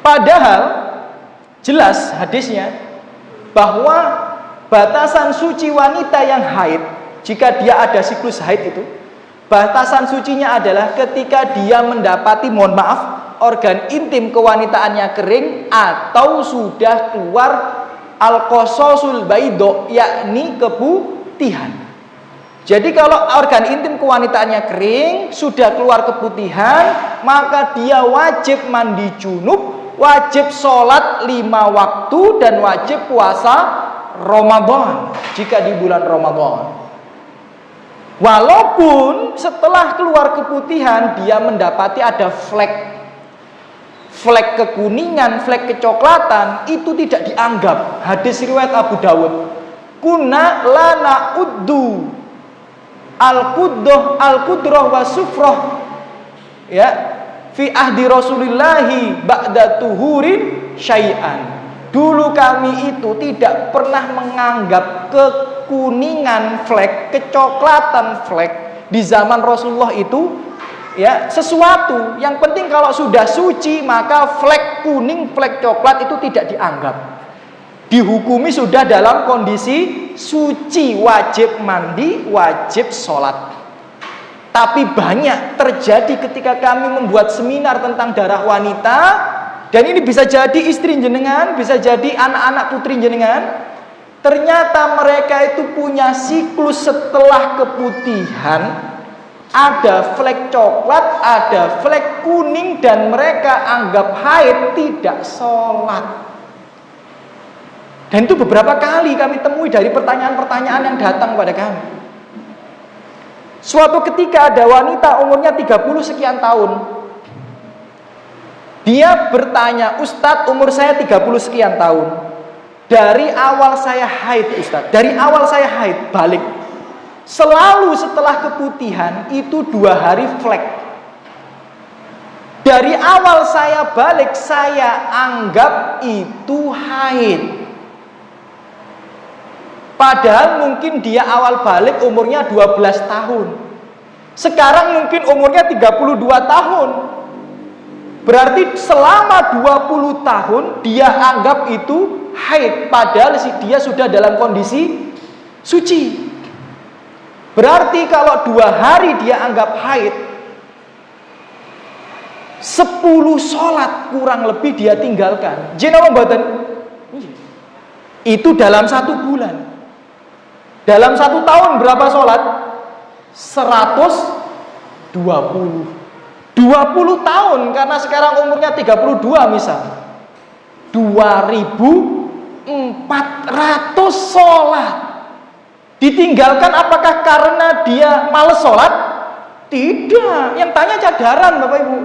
Padahal jelas hadisnya bahwa batasan suci wanita yang haid, jika dia ada siklus haid itu, batasan sucinya adalah ketika dia mendapati, mohon maaf, organ intim kewanitaannya kering atau sudah keluar al-qasasul baido, yakni keputihan. Jadi kalau organ intim kewanitaannya kering, sudah keluar keputihan, maka dia wajib mandi junub, wajib sholat 5 waktu, dan wajib puasa Ramadan jika di bulan Ramadan. Walaupun setelah keluar keputihan dia mendapati ada flek kekuningan, flek kecoklatan, itu tidak dianggap. Hadis riwayat Abu Dawud. Kunna lana uddu al-qudrah wa sufrah, ya, fi ahdi Rasulillahi ba'da tuhurin syai'an. Dulu kami itu tidak pernah menganggap kekuningan flek, kecoklatan flek di zaman Rasulullah itu, ya, sesuatu. Yang penting kalau sudah suci, maka flek kuning, flek coklat itu tidak dianggap. Dihukumi sudah dalam kondisi suci, wajib mandi, wajib sholat. Tapi banyak terjadi ketika kami membuat seminar tentang darah wanita, dan ini bisa jadi istri jenengan, bisa jadi anak-anak putri jenengan. Ternyata mereka itu punya siklus setelah keputihan, ada flek coklat, ada flek kuning, dan mereka anggap haid, tidak sholat. Dan itu beberapa kali kami temui dari pertanyaan-pertanyaan yang datang pada kami. Suatu ketika ada wanita umurnya 30 sekian tahun. Dia bertanya, Ustadz, umur saya 30 sekian tahun. Dari awal saya haid, Ustadz, dari awal saya haid, balik. Selalu setelah keputihan itu 2 hari flek. Dari awal saya balik, saya anggap itu haid. Padahal mungkin dia awal balik umurnya 12 tahun. Sekarang mungkin umurnya 32 tahun. Berarti selama 20 tahun dia anggap itu haid. Padahal dia sudah dalam kondisi suci. Berarti kalau 2 hari dia anggap haid, 10 sholat kurang lebih dia tinggalkan. Jenama mboten? Itu dalam 1 bulan. Dalam 1 tahun berapa sholat? 120. 20 tahun, karena sekarang umurnya 32 misal. 2400 sholat. Ditinggalkan apakah karena dia males sholat? Tidak. Yang tanya cadaran Bapak Ibu.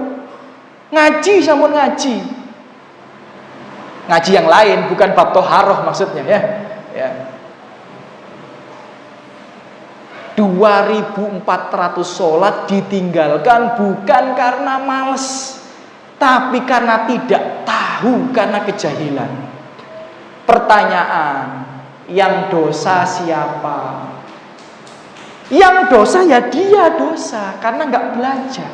Ngaji sampun ngaji. Ngaji yang lain, bukan bab toharoh maksudnya, ya. 2400 sholat ditinggalkan bukan karena males, tapi karena tidak tahu, karena kejahilan. Pertanyaan, yang dosa siapa? Yang dosa ya dia dosa, karena nggak belajar.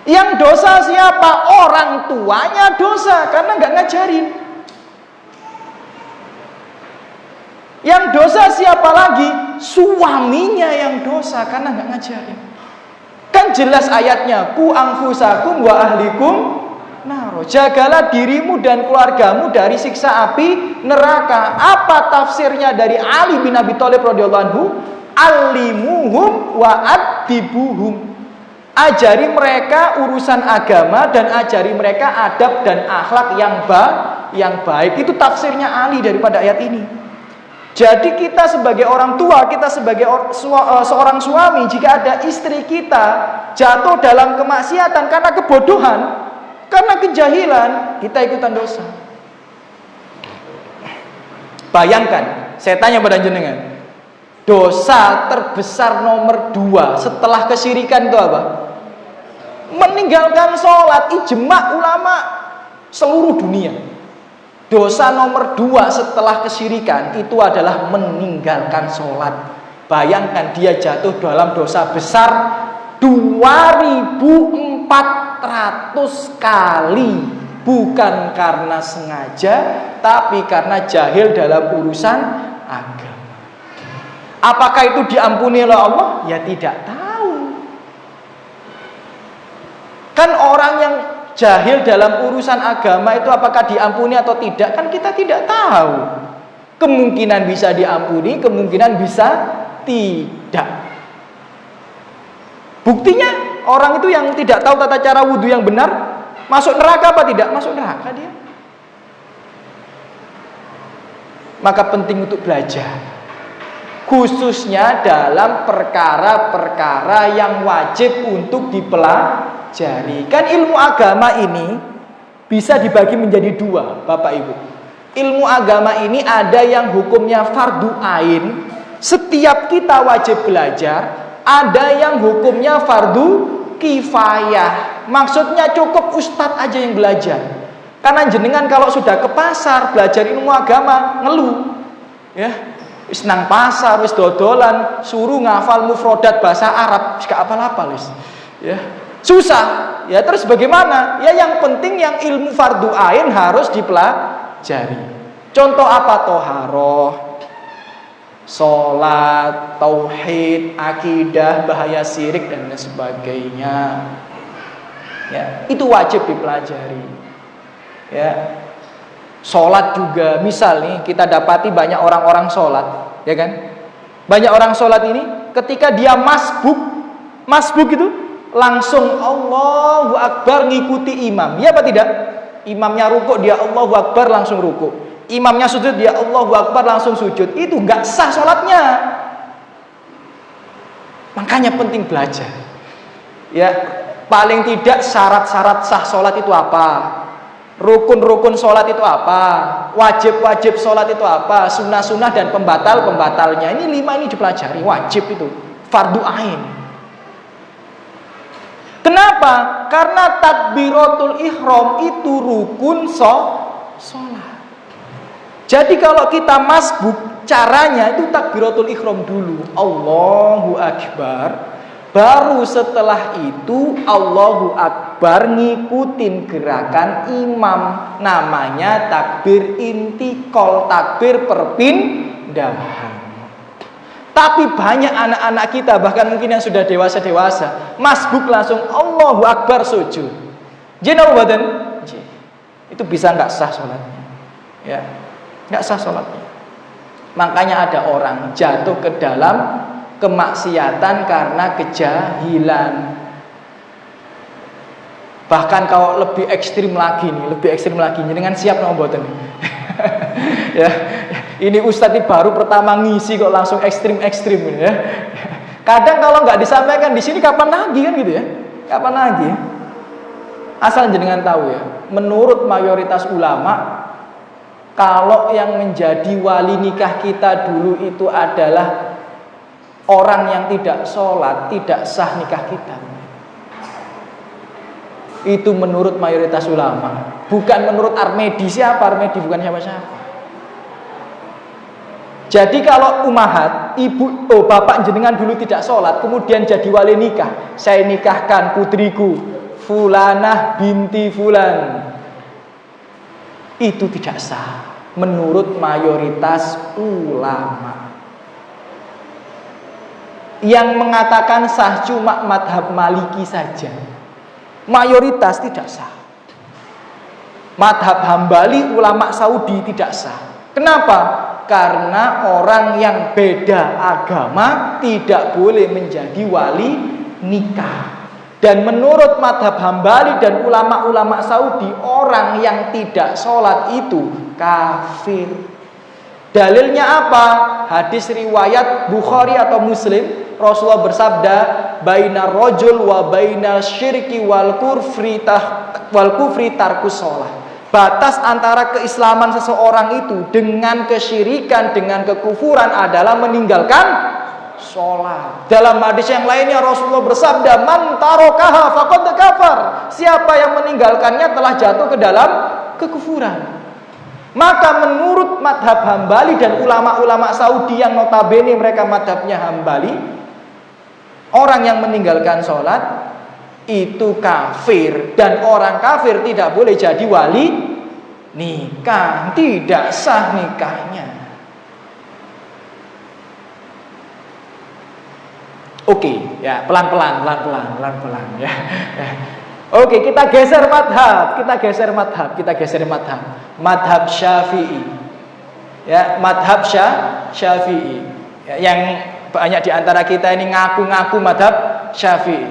Yang dosa siapa? Orang tuanya dosa, karena nggak ngajarin. Yang dosa siapa lagi? Suaminya yang dosa, karena nggak ngajarin. Kan jelas ayatnya, ku anfusakum wa ahlikum naro. Jagalah dirimu dan keluargamu dari siksa api neraka. Apa tafsirnya dari Ali bin Abi Thalib radhiyallahu anhu? Alimuhum wa adibuhum. Ajari mereka urusan agama dan ajari mereka adab dan akhlak yang baik. Itu tafsirnya Ali daripada ayat ini. Jadi kita sebagai orang tua, kita sebagai seorang suami, jika ada istri kita jatuh dalam kemaksiatan karena kebodohan, karena kejahilan, kita ikutan dosa. Bayangkan, saya tanya pada jenengan, dosa terbesar nomor 2 setelah kesyirikan itu apa? Meninggalkan sholat. Ijma ulama seluruh dunia. Dosa nomor 2 setelah kesyirikan itu adalah meninggalkan sholat. Bayangkan dia jatuh dalam dosa besar 2400 kali. Bukan karena sengaja, tapi karena jahil dalam urusan agama. Apakah itu diampuni oleh Allah? Ya tidak tahu. Kan orang yang jahil dalam urusan agama itu apakah diampuni atau tidak, kan kita tidak tahu. Kemungkinan bisa diampuni, kemungkinan bisa tidak. Buktinya orang itu yang tidak tahu tata cara wudhu yang benar masuk neraka apa tidak? Masuk neraka dia. Maka penting untuk belajar, khususnya dalam perkara-perkara yang wajib untuk dipelajari. Kan ilmu agama ini bisa dibagi menjadi 2, Bapak Ibu. Ilmu agama ini ada yang hukumnya fardu ain, setiap kita wajib belajar. Ada yang hukumnya fardu kifayah, maksudnya cukup ustadz aja yang belajar. Karena jenengan kalau sudah ke pasar belajar ilmu agama ngeluh, ya, wis nang pasar wis dodolan, suruh ngafal mufrodat bahasa Arab, gak apal-apal wis, ya. Susah, ya. Terus bagaimana? Ya yang penting yang ilmu fardu ain harus dipelajari. Contoh apa? Toharoh, sholat, tauhid, akidah, bahaya syirik dan lain sebagainya. Ya, itu wajib dipelajari. Ya, sholat juga. Misal nih kita dapati banyak orang-orang sholat, ya kan? Banyak orang sholat ini ketika dia masbuk itu langsung Allahu Akbar ngikuti imam. Ya apa tidak? Imamnya rukuk dia Allahu Akbar langsung rukuk. Imamnya sujud dia Allahu Akbar langsung sujud. Itu nggak sah sholatnya. Makanya penting belajar. Ya, paling tidak syarat-syarat sah sholat itu apa? Rukun-rukun sholat itu apa? Wajib-wajib sholat itu apa? Sunnah-sunnah dan pembatal-pembatalnya. Ini 5 ini dipelajari, wajib itu, fardu ain. Kenapa? Karena takbiratul ihram itu rukun sholat. Jadi kalau kita masbuk, caranya itu takbiratul ihram dulu, Allahu Akbar. Baru setelah itu Allahu Akbar ngikutin gerakan imam. Namanya takbir intikal, takbir perpindahan. Tapi banyak anak-anak kita, bahkan mungkin yang sudah dewasa-dewasa, masbuk langsung Allahu Akbar sujud. Jenau badan, itu bisa nggak sah sholatnya, ya, nggak sah sholatnya. Makanya ada orang jatuh ke dalam kemaksiatan karena kejahilan. Bahkan kalau lebih ekstrim lagi dengan siap nomboten. Ya, ini Ustadz baru pertama ngisi kok langsung ekstrim ya. Kadang kalau nggak disampaikan di sini kapan lagi kan gitu ya? Kapan lagi? Asal jenengan tahu ya, menurut mayoritas ulama, kalau yang menjadi wali nikah kita dulu itu adalah orang yang tidak sholat, tidak sah nikah kita. Itu menurut mayoritas ulama, bukan menurut Armedi. Siapa Armedi? Bukan siapa-siapa. Jadi kalau umahat, bapak jenengan dulu tidak sholat, kemudian jadi wali nikah, saya nikahkan putriku Fulanah binti Fulan, itu tidak sah menurut mayoritas ulama. Yang mengatakan sah cuma madhab Maliki saja, mayoritas tidak sah. Madhab Hambali ulama Saudi tidak sah. Kenapa? Karena orang yang beda agama tidak boleh menjadi wali nikah. Dan menurut madhab Hambali dan ulama-ulama Saudi, orang yang tidak sholat itu kafir. Dalilnya apa? Hadis riwayat Bukhari atau Muslim, Rasulullah bersabda, bainar rajul wa bainal syirki wal kufri tarkus sholat. Batas antara keislaman seseorang itu dengan kesyirikan, dengan kekufuran adalah meninggalkan sholat. Dalam hadis yang lainnya Rasulullah bersabda, man tarokaha faqad kafar. Siapa yang meninggalkannya telah jatuh ke dalam kekufuran. Maka menurut madhab Hambali dan ulama-ulama Saudi yang notabene mereka madhabnya Hambali, orang yang meninggalkan sholat itu kafir, dan orang kafir tidak boleh jadi wali nikah, tidak sah nikahnya. Oke, ya pelan-pelan ya. Oke, kita geser madhab. Madhab Syafi'i. Ya, madhab Syafi'i. Ya, yang banyak di antara kita ini ngaku-ngaku madhab Syafi'i.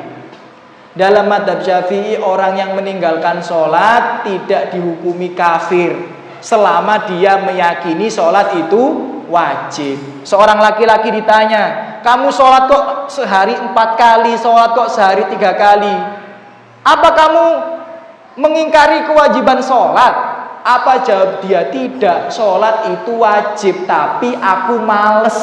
Dalam madhab Syafi'i, orang yang meninggalkan sholat tidak dihukumi kafir selama dia meyakini sholat itu wajib. Seorang laki-laki ditanya, kamu sholat kok sehari 4 kali, sholat kok sehari 3 kali, apa kamu mengingkari kewajiban sholat? Apa jawab dia? Tidak, sholat itu wajib, tapi aku males.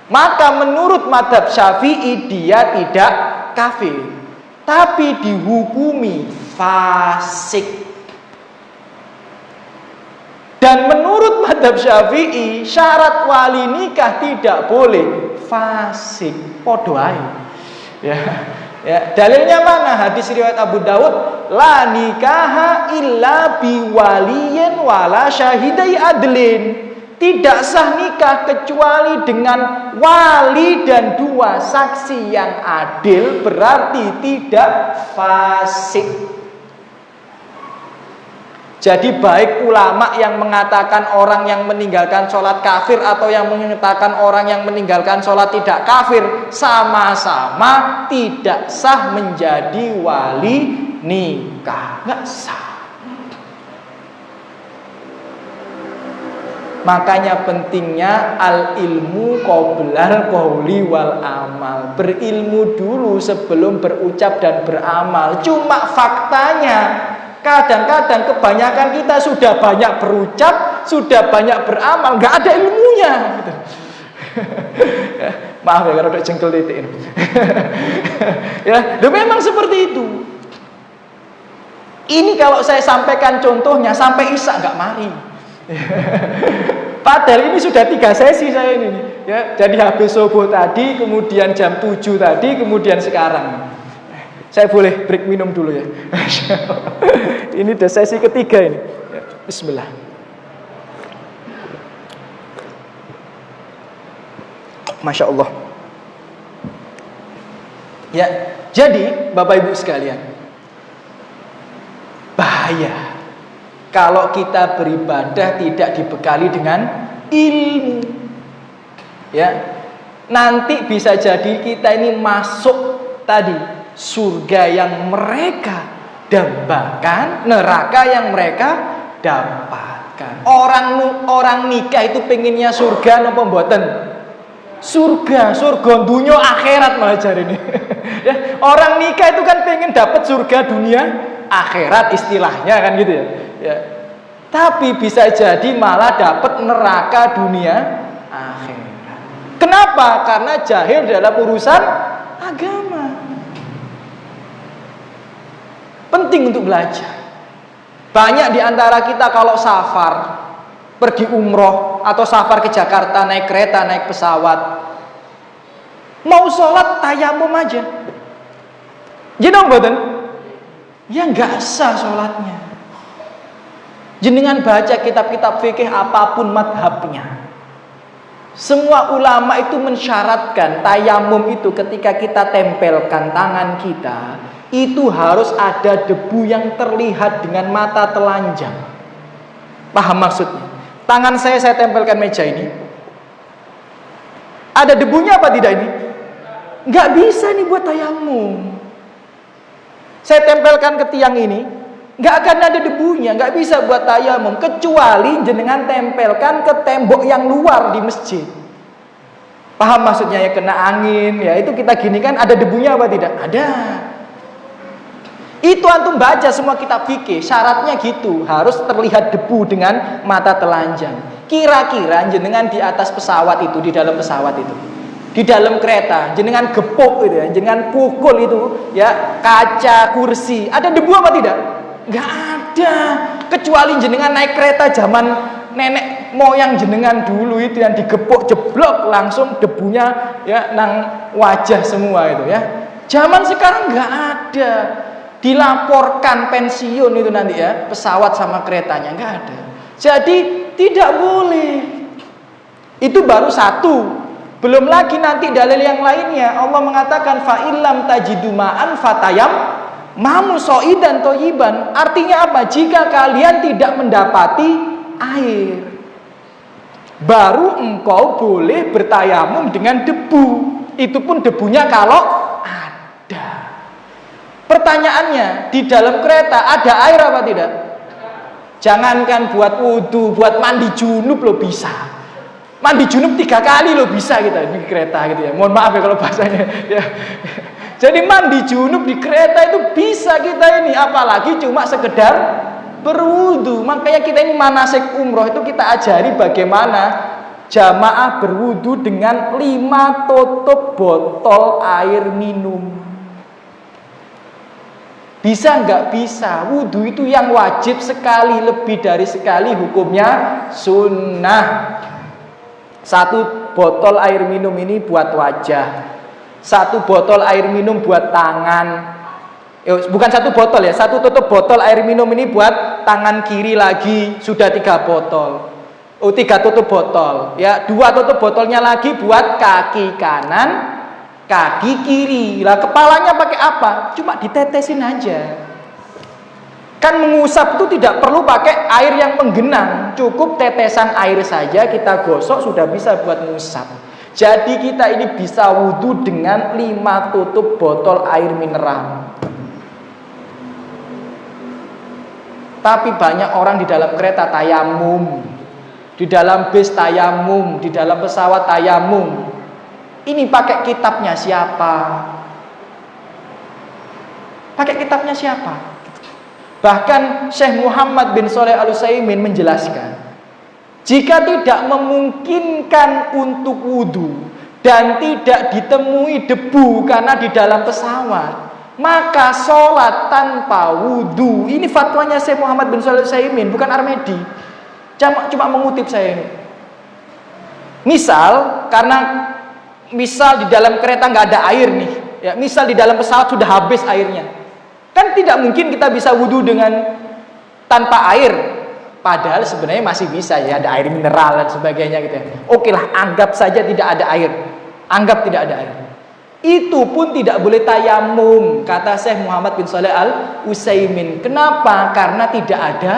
Maka menurut madhab Syafi'i dia tidak kafir, tapi dihukumi fasik. Dan menurut madhab Syafi'i, syarat wali nikah tidak boleh fasik. Podo ae. Ya, dalilnya mana? Hadis riwayat Abu Dawud, la nikaha illa biwaliyin wala syahidai adlin. Tidak sah nikah kecuali dengan wali dan 2 saksi yang adil, berarti tidak fasik. Jadi baik ulama yang mengatakan orang yang meninggalkan sholat kafir atau yang mengatakan orang yang meninggalkan sholat tidak kafir, sama-sama tidak sah menjadi wali nikah. Nggak sah. Makanya pentingnya al-ilmu qoblal qouli wal amal. Berilmu dulu sebelum berucap dan beramal. Cuma faktanya kadang-kadang kebanyakan kita sudah banyak berucap, sudah banyak beramal, nggak ada ilmunya gitu. Maaf ya kalau udah jengkel titik ini. Ya, memang seperti itu. Ini kalau saya sampaikan contohnya sampai Isya nggak mari. Padahal ini sudah 3 sesi saya ini. Ya, jadi habis subuh tadi, kemudian jam 7 tadi, kemudian sekarang. Saya boleh break minum dulu ya. Ini udah sesi ketiga ini. Ya, bismillah. Masya Allah. Ya, jadi Bapak Ibu sekalian, bahaya kalau kita beribadah tidak dibekali dengan ilmu. Ya, nanti bisa jadi kita ini masuk tadi surga yang mereka dambakan, neraka yang mereka dapatkan. Orang nikah itu pengennya surga napa mboten? Surga dunia akhirat malah jare ini. Ya, orang nikah itu kan pengen dapat surga dunia akhirat istilahnya kan gitu ya. Ya. Tapi bisa jadi malah dapat neraka dunia akhirat. Kenapa? Karena jahil dalam urusan agama. Penting untuk belajar. Banyak di antara kita kalau safar, pergi umroh atau safar ke Jakarta naik kereta, naik pesawat, mau sholat tayamum aja. Jeneng mboten? Ya nggak sah sholatnya. Jenengan baca kitab-kitab fikih apapun madhabnya, semua ulama itu mensyaratkan tayamum itu ketika kita tempelkan tangan kita, itu harus ada debu yang terlihat dengan mata telanjang. Paham maksudnya? Tangan saya tempelkan meja ini, ada debunya apa tidak ini? Nggak bisa nih buat tayamum. Saya tempelkan ke tiang ini, nggak akan ada debunya, nggak bisa buat tayamum, kecuali jenengan tempelkan ke tembok yang luar di masjid. Paham maksudnya ya? Kena angin, ya itu kita gini kan, ada debunya apa tidak? Ada. Itu antum baca semua kitab fikih, syaratnya gitu, harus terlihat debu dengan mata telanjang. Kira-kira jenengan di atas pesawat itu, di dalam pesawat itu, di dalam kereta, jenengan gepuk gitu ya, jenengan pukul itu ya kaca kursi, ada debu apa tidak? Nggak ada. Kecuali jenengan naik kereta zaman nenek moyang jenengan dulu itu yang digepuk jeblok langsung debunya ya nang wajah semua itu ya. Zaman sekarang nggak ada. Dilaporkan pensiun itu nanti ya, pesawat sama keretanya nggak ada. Jadi tidak boleh. Itu baru satu. Belum lagi nanti dalil yang lainnya. Allah mengatakan fa illam tajidu ma'an fatayam mamu soidan toyiban. Artinya apa? Jika kalian tidak mendapati air, baru engkau boleh bertayamum dengan debu. Itu pun debunya kalau ada. Pertanyaannya, di dalam kereta ada air apa tidak? Jangankan buat wudu, buat mandi junub lo bisa. Mandi junub 3 kali lo bisa kita di kereta gitu ya. Mohon maaf ya kalau bahasanya ya. Jadi mandi junub di kereta itu bisa kita ini, apalagi cuma sekedar berwudu. Makanya kita ini manasik umroh itu kita ajari bagaimana jamaah berwudu dengan 5 tutup botol air minum. Bisa nggak bisa? Wudu itu yang wajib sekali, lebih dari sekali hukumnya sunnah. 1 botol air minum ini buat wajah, 1 botol air minum buat tangan. Bukan 1 botol ya, 1 tutup botol air minum ini buat tangan kiri lagi, sudah 3 botol. 3 tutup botol ya, 2 tutup botolnya lagi buat kaki kanan, kaki kiri. Lah kepalanya pakai apa? Cuma ditetesin aja. Kan mengusap itu tidak perlu pakai air yang menggenang, cukup tetesan air saja kita gosok sudah bisa buat mengusap. Jadi kita ini bisa wudu dengan 5 tutup botol air mineral. Tapi banyak orang di dalam kereta tayamum, di dalam bis tayamum, di dalam pesawat tayamum. Ini pakai kitabnya siapa? Pakai kitabnya siapa? Bahkan Syekh Muhammad bin Shalih Al-Utsaimin menjelaskan, jika tidak memungkinkan untuk wudu dan tidak ditemui debu karena di dalam pesawat, maka sholat tanpa wudu. Ini fatwanya Syekh Muhammad bin Shalih Al-Utsaimin, bukan Armedi. Cuma mengutip saya ini. Misal di dalam kereta nggak ada air nih, ya, misal di dalam pesawat sudah habis airnya. Kan tidak mungkin kita bisa wudu dengan tanpa air. Padahal sebenarnya masih bisa ya, ada air mineral dan sebagainya gitu ya. Oke lah, anggap saja tidak ada air. Anggap tidak ada air. Itu pun tidak boleh tayamum, kata Syekh Muhammad bin Shalih Al-Utsaimin. Kenapa? Karena tidak ada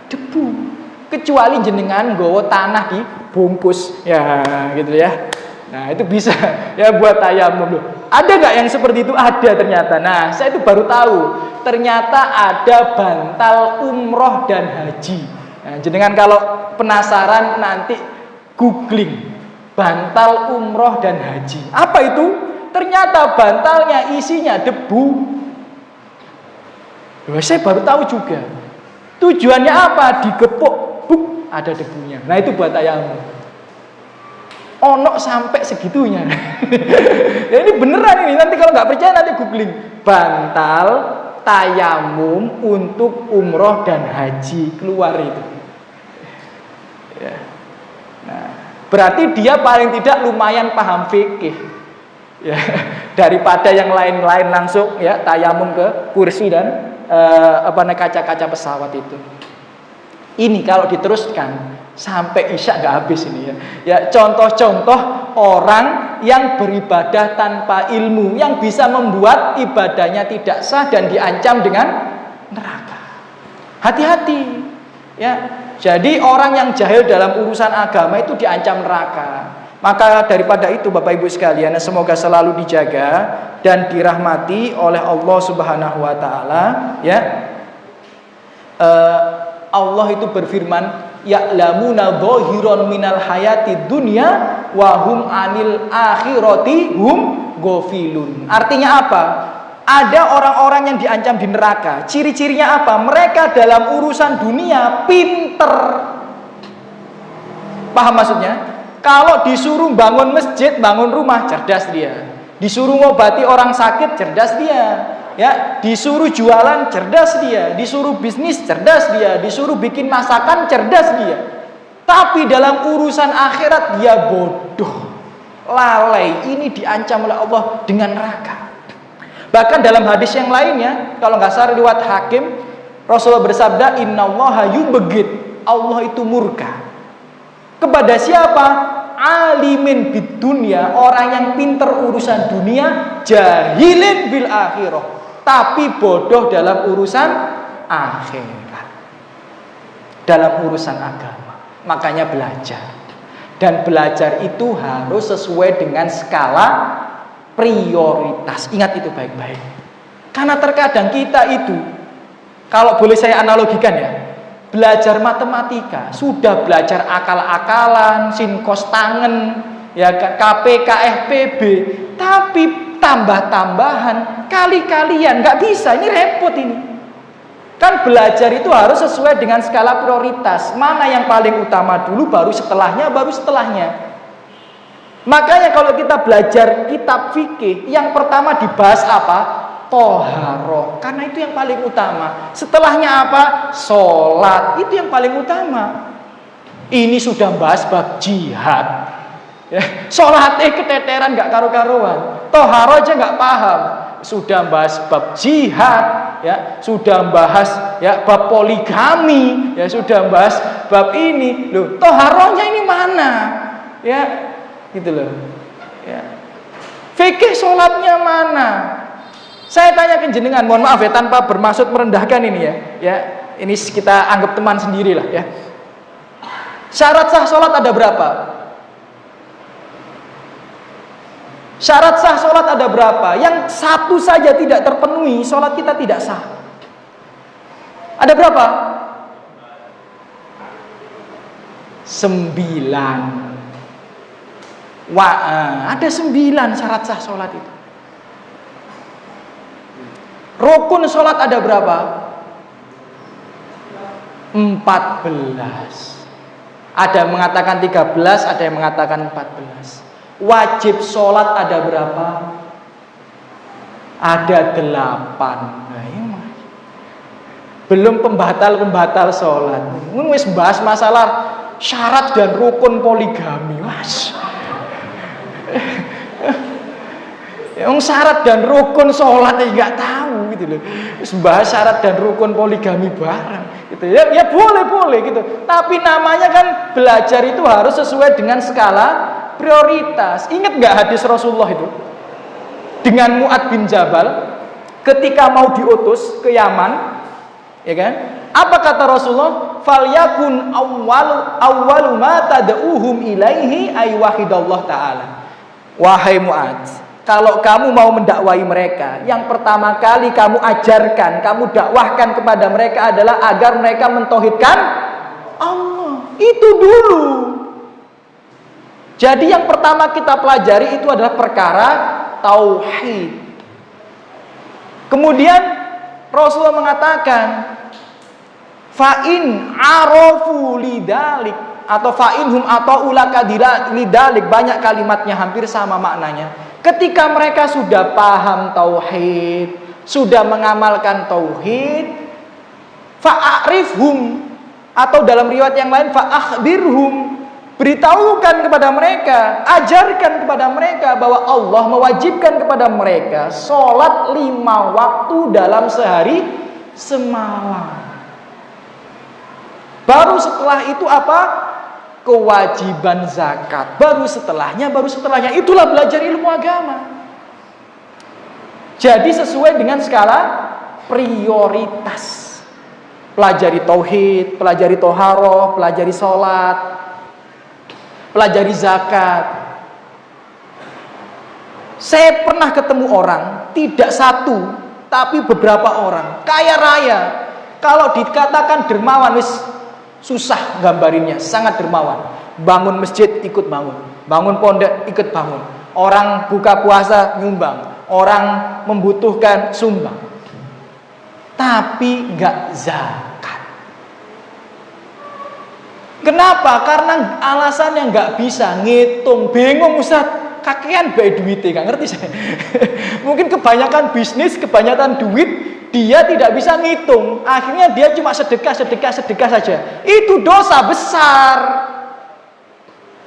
debu. Kecuali jenengan gowo tanah dibungkus. Ya, gitu ya. Nah, itu bisa ya buat tayamum loh. Ada nggak yang seperti itu? Ada ternyata. Nah, saya itu baru tahu. Ternyata ada bantal umroh dan haji. Nah, jenengan kalau penasaran nanti googling bantal umroh dan haji. Apa itu? Ternyata bantalnya isinya debu. Loh, saya baru tahu juga. Tujuannya apa? Digepuk, buk, ada debunya. Nah, itu buat tayamum. Ono sampai segitunya. Ya, ini beneran ini. Nanti kalau nggak percaya nanti googling bantal tayamum untuk umroh dan haji, keluar itu. Ya. Nah, berarti dia paling tidak lumayan paham fikih. Ya, daripada yang lain-lain langsung ya tayamum ke kursi dan kaca-kaca pesawat itu. Ini kalau diteruskan sampai isya nggak habis ini ya. Ya, contoh-contoh orang yang beribadah tanpa ilmu, yang bisa membuat ibadahnya tidak sah dan diancam dengan neraka. Hati-hati ya. Jadi orang yang jahil dalam urusan agama itu diancam neraka. Maka daripada itu Bapak Ibu sekalian, semoga selalu dijaga dan dirahmati oleh Allah Subhanahu wa taala ya. Allah itu berfirman, ya'lamuna dhahiran minal hayati dunya wa hum anil akhirati hum ghafilun. Artinya apa? Ada orang-orang yang diancam di neraka. Ciri-cirinya apa? Mereka dalam urusan dunia pinter. Paham maksudnya? Kalau disuruh bangun masjid, bangun rumah, cerdas dia. Disuruh ngobati orang sakit, cerdas dia. ya, disuruh jualan cerdas dia, disuruh bisnis cerdas dia, disuruh bikin masakan cerdas dia. Tapi dalam urusan akhirat dia bodoh, lalai. Ini diancam oleh Allah dengan neraka. Bahkan dalam hadis yang lainnya, kalau nggak salah riwayat Hakim, Rasulullah bersabda, innallaha yubghid, Allah itu murka kepada siapa? Alimin bid dunya, orang yang pinter urusan dunia, jahilin bil akhirah, tapi bodoh dalam urusan akhirat, dalam urusan agama. Makanya belajar, dan belajar itu harus sesuai dengan skala prioritas. Ingat itu baik-baik, karena terkadang kita itu, kalau boleh saya analogikan ya, belajar matematika, sudah belajar akal-akalan, sin kos tangen, ya KP, KFPB, tapi tambah-tambahan, kali-kalian, nggak bisa, ini repot ini. Kan belajar itu harus sesuai dengan skala prioritas. Mana yang paling utama dulu, baru setelahnya, baru setelahnya. Makanya kalau kita belajar kitab fikih, yang pertama dibahas apa? Toharoh, karena itu yang paling utama. Setelahnya apa? Sholat, itu yang paling utama. Ini sudah bahas bab jihad, ya. Sholat keteteran gak karu-karuan, toharoh aja gak paham, sudah bahas bab jihad, ya, sudah bahas ya bab poligami, ya, sudah bahas bab ini. Loh, toharohnya ini mana? Ya, gitu loh. Ya. Fikih sholatnya mana? Saya tanya ke jenengan, mohon maaf ya, tanpa bermaksud merendahkan ini ya. Ya, ini kita anggap teman sendirilah ya. Syarat sah sholat ada berapa? Syarat sah sholat ada berapa? Yang satu saja tidak terpenuhi, sholat kita tidak sah. Ada berapa? 9. Wah, ada 9 syarat sah sholat itu. Rukun sholat ada berapa? 14. Ada yang mengatakan 13, ada yang mengatakan 14. Wajib sholat ada berapa? Ada 8. Nah, ini belum pembatal sholat. Ini wis bahas masalah syarat dan rukun poligami, mas. Yang syarat dan rukun sholat nggak tahu gitu loh. Bahas syarat dan rukun poligami bareng gitu ya, ya boleh gitu. Tapi namanya kan belajar itu harus sesuai dengan skala prioritas. Ingat nggak hadis Rasulullah itu dengan Mu'ad bin Jabal ketika mau diutus ke Yaman, ya kan? Apa kata Rasulullah? Falyakun awwalu ma tad'uhum ilaihi ay wahidallah ta'ala. Wahai Mu'ad, kalau kamu mau mendakwai mereka, yang pertama kali kamu ajarkan, kamu dakwahkan kepada mereka adalah agar mereka mentauhidkan Allah. Itu dulu. Jadi yang pertama kita pelajari itu adalah perkara tauhid. Kemudian Rasulullah mengatakan, fa'in arafu lidalik, atau fa'inhum atau ulaka lidalik, banyak kalimatnya hampir sama maknanya. Ketika mereka sudah paham tauhid, sudah mengamalkan tauhid, fa'arifhum, atau dalam riwayat yang lain fa'akhbirhum, beritahukan kepada mereka, ajarkan kepada mereka bahwa Allah mewajibkan kepada mereka sholat 5 waktu dalam sehari semalam. Baru setelah itu apa? Kewajiban zakat. Baru setelahnya. Itulah belajar ilmu agama. Jadi sesuai dengan skala prioritas. Pelajari tauhid, pelajari toharoh, pelajari sholat, pelajari zakat. Saya pernah ketemu orang, tidak satu, tapi beberapa orang, kaya raya. Kalau dikatakan dermawan, wis susah gambarinnya, sangat dermawan. Bangun masjid ikut bangun, bangun pondok ikut bangun. Orang buka puasa nyumbang, orang membutuhkan sumbang. Tapi nggak zakat. Kenapa? Karena alasannya nggak bisa ngitung, bingung Ustaz. kakean bae duite, gak ngerti saya. Mungkin kebanyakan bisnis, kebanyakan duit, dia tidak bisa ngitung. Akhirnya dia cuma sedekah saja. Itu dosa besar.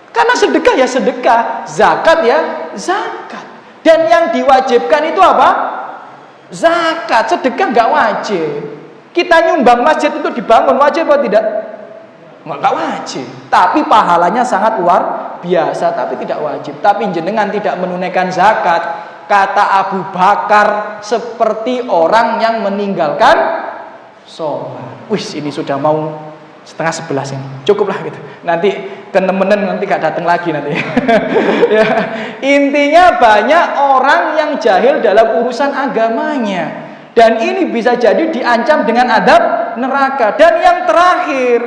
Karena sedekah ya sedekah, zakat ya zakat. Dan yang diwajibkan itu apa? Zakat. Sedekah nggak wajib. Kita nyumbang masjid itu dibangun, wajib atau tidak? Nggak wajib. Tapi pahalanya sangat luar biasa, tapi tidak wajib. Tapi jenengan tidak menunaikan zakat, kata Abu Bakar, seperti orang yang meninggalkan sholat. Wih, ini sudah mau 10:30 ini. Cukuplah gitu. Nanti kenemenen nanti gak datang lagi nanti. Ya. Intinya banyak orang yang jahil dalam urusan agamanya. Dan ini bisa jadi diancam dengan adab neraka. Dan yang terakhir,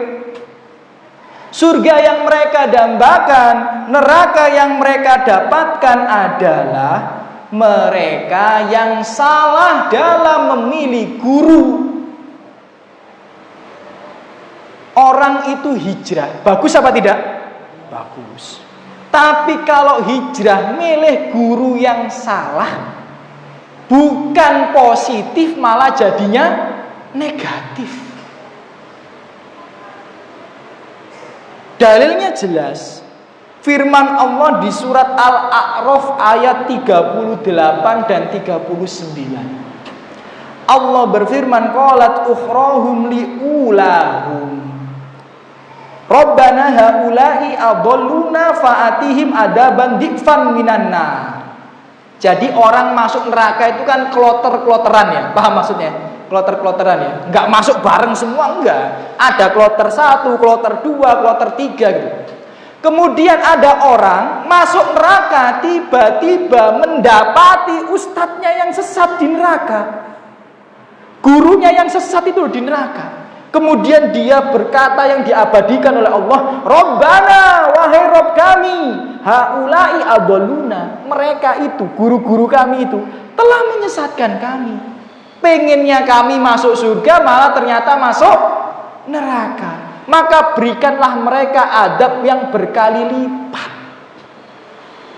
surga yang mereka dambakan, neraka yang mereka dapatkan adalah mereka yang salah dalam memilih guru. Orang itu hijrah, bagus apa tidak? Bagus. Tapi kalau hijrah milih guru yang salah, bukan positif, malah jadinya negatif. Dalilnya jelas. Firman Allah di surat Al-A'raf ayat 38 dan 39. Allah berfirman, qalat ukhrahum liulahum Rabbana haula'i adalluna fa'atihim adaban di'fan minan nar. Jadi orang masuk neraka itu kan kloter-kloteran ya. Paham maksudnya? Kloter-kloteran ya. Enggak masuk bareng semua, enggak. Ada kloter 1, kloter 2, kloter 3 gitu. Kemudian ada orang masuk neraka, tiba-tiba mendapati ustadznya yang sesat di neraka. Gurunya yang sesat itu di neraka. Kemudian dia berkata yang diabadikan oleh Allah, Rabbana, wahai Rabb kami, haulai adalluna, mereka itu, guru-guru kami itu telah menyesatkan kami. Pengennya kami masuk surga, malah ternyata masuk neraka. Maka berikanlah mereka adab yang berkali lipat.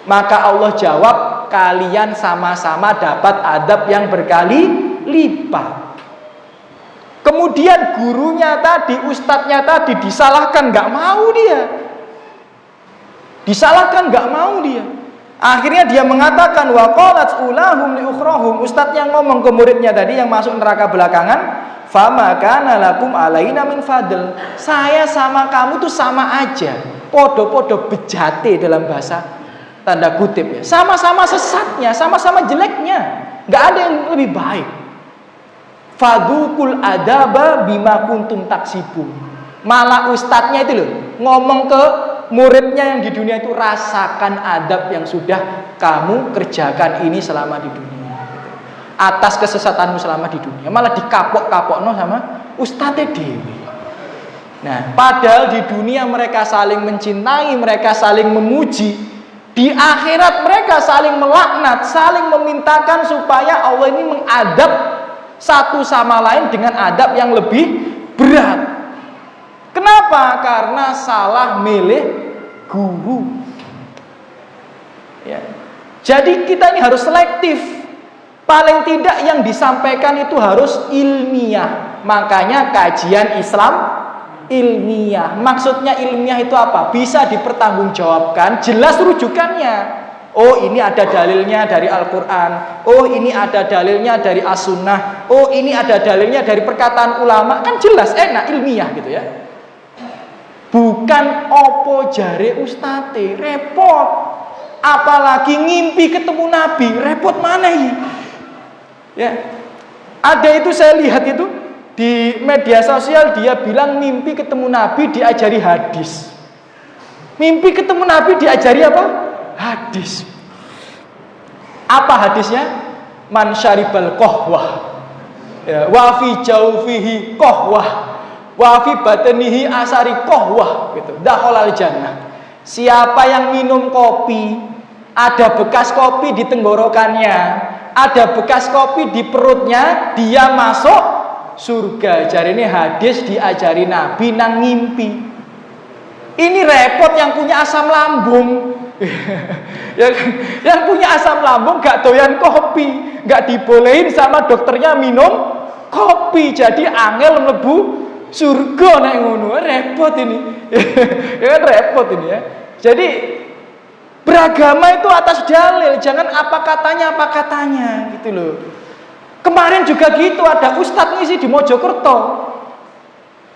Maka Allah jawab, kalian sama-sama dapat adab yang berkali lipat. Kemudian gurunya tadi, ustadznya tadi disalahkan, nggak mau dia. Disalahkan, nggak mau dia. Akhirnya dia mengatakan, wa qalat ulahum li ukhrahum. Ustadz yang ngomong ke muridnya tadi yang masuk neraka belakangan, fama kana lakum alaina min fadl. Saya sama kamu tuh sama aja. Podo-podo bejate dalam bahasa tanda kutip ya. Sama-sama sesatnya, sama-sama jeleknya. Nggak ada yang lebih baik. Fadukul adaba bima kuntum taksibun. Malah ustadznya itu loh ngomong ke muridnya yang di dunia itu, rasakan adab yang sudah kamu kerjakan ini selama di dunia, atas kesesatanmu selama di dunia. Malah dikapok-kapokno sama ustadznya dewi. Nah, padahal di dunia mereka saling mencintai, mereka saling memuji. Di akhirat mereka saling melaknat, saling memintakan supaya Allah ini mengadab satu sama lain dengan adab yang lebih berat. Kenapa? Karena salah milih guru. Ya. Jadi kita ini harus selektif. Paling tidak yang disampaikan itu harus ilmiah. Makanya kajian Islam ilmiah. Maksudnya ilmiah itu apa? Bisa dipertanggungjawabkan, jelas rujukannya. Oh, ini ada dalilnya dari Al-Quran. Oh, ini ada dalilnya dari As-Sunnah. Oh, ini ada dalilnya dari perkataan ulama. Kan jelas, enak, ilmiah gitu ya. Bukan opo jare ustate, repot. Apalagi ngimpi ketemu Nabi, repot mana ini? Ya. Ada itu saya lihat itu di media sosial, dia bilang mimpi ketemu Nabi diajari hadis. Mimpi ketemu Nabi diajari apa? Hadis. Apa hadisnya? Man syaribal qahwah, ya, wa fi jawfihi qahwah, wa fi batnihi asari qahwah, gitu. Dakhalal jannah. Siapa yang minum kopi, ada bekas kopi di tenggorokannya, ada bekas kopi di perutnya, dia masuk surga. Jari ini hadis diajari Nabi nang ngimpi. Ini repot yang punya asam lambung. Yang punya asam lambung gak doyan kopi, gak dibolehin sama dokternya minum kopi, jadi angel mlebu surga nek ngono. Repot ini. Ya kan repot ini ya. Jadi beragama itu atas dalil, jangan apa katanya gitu loh. Kemarin juga gitu, ada ustadz ngisi di Mojokerto,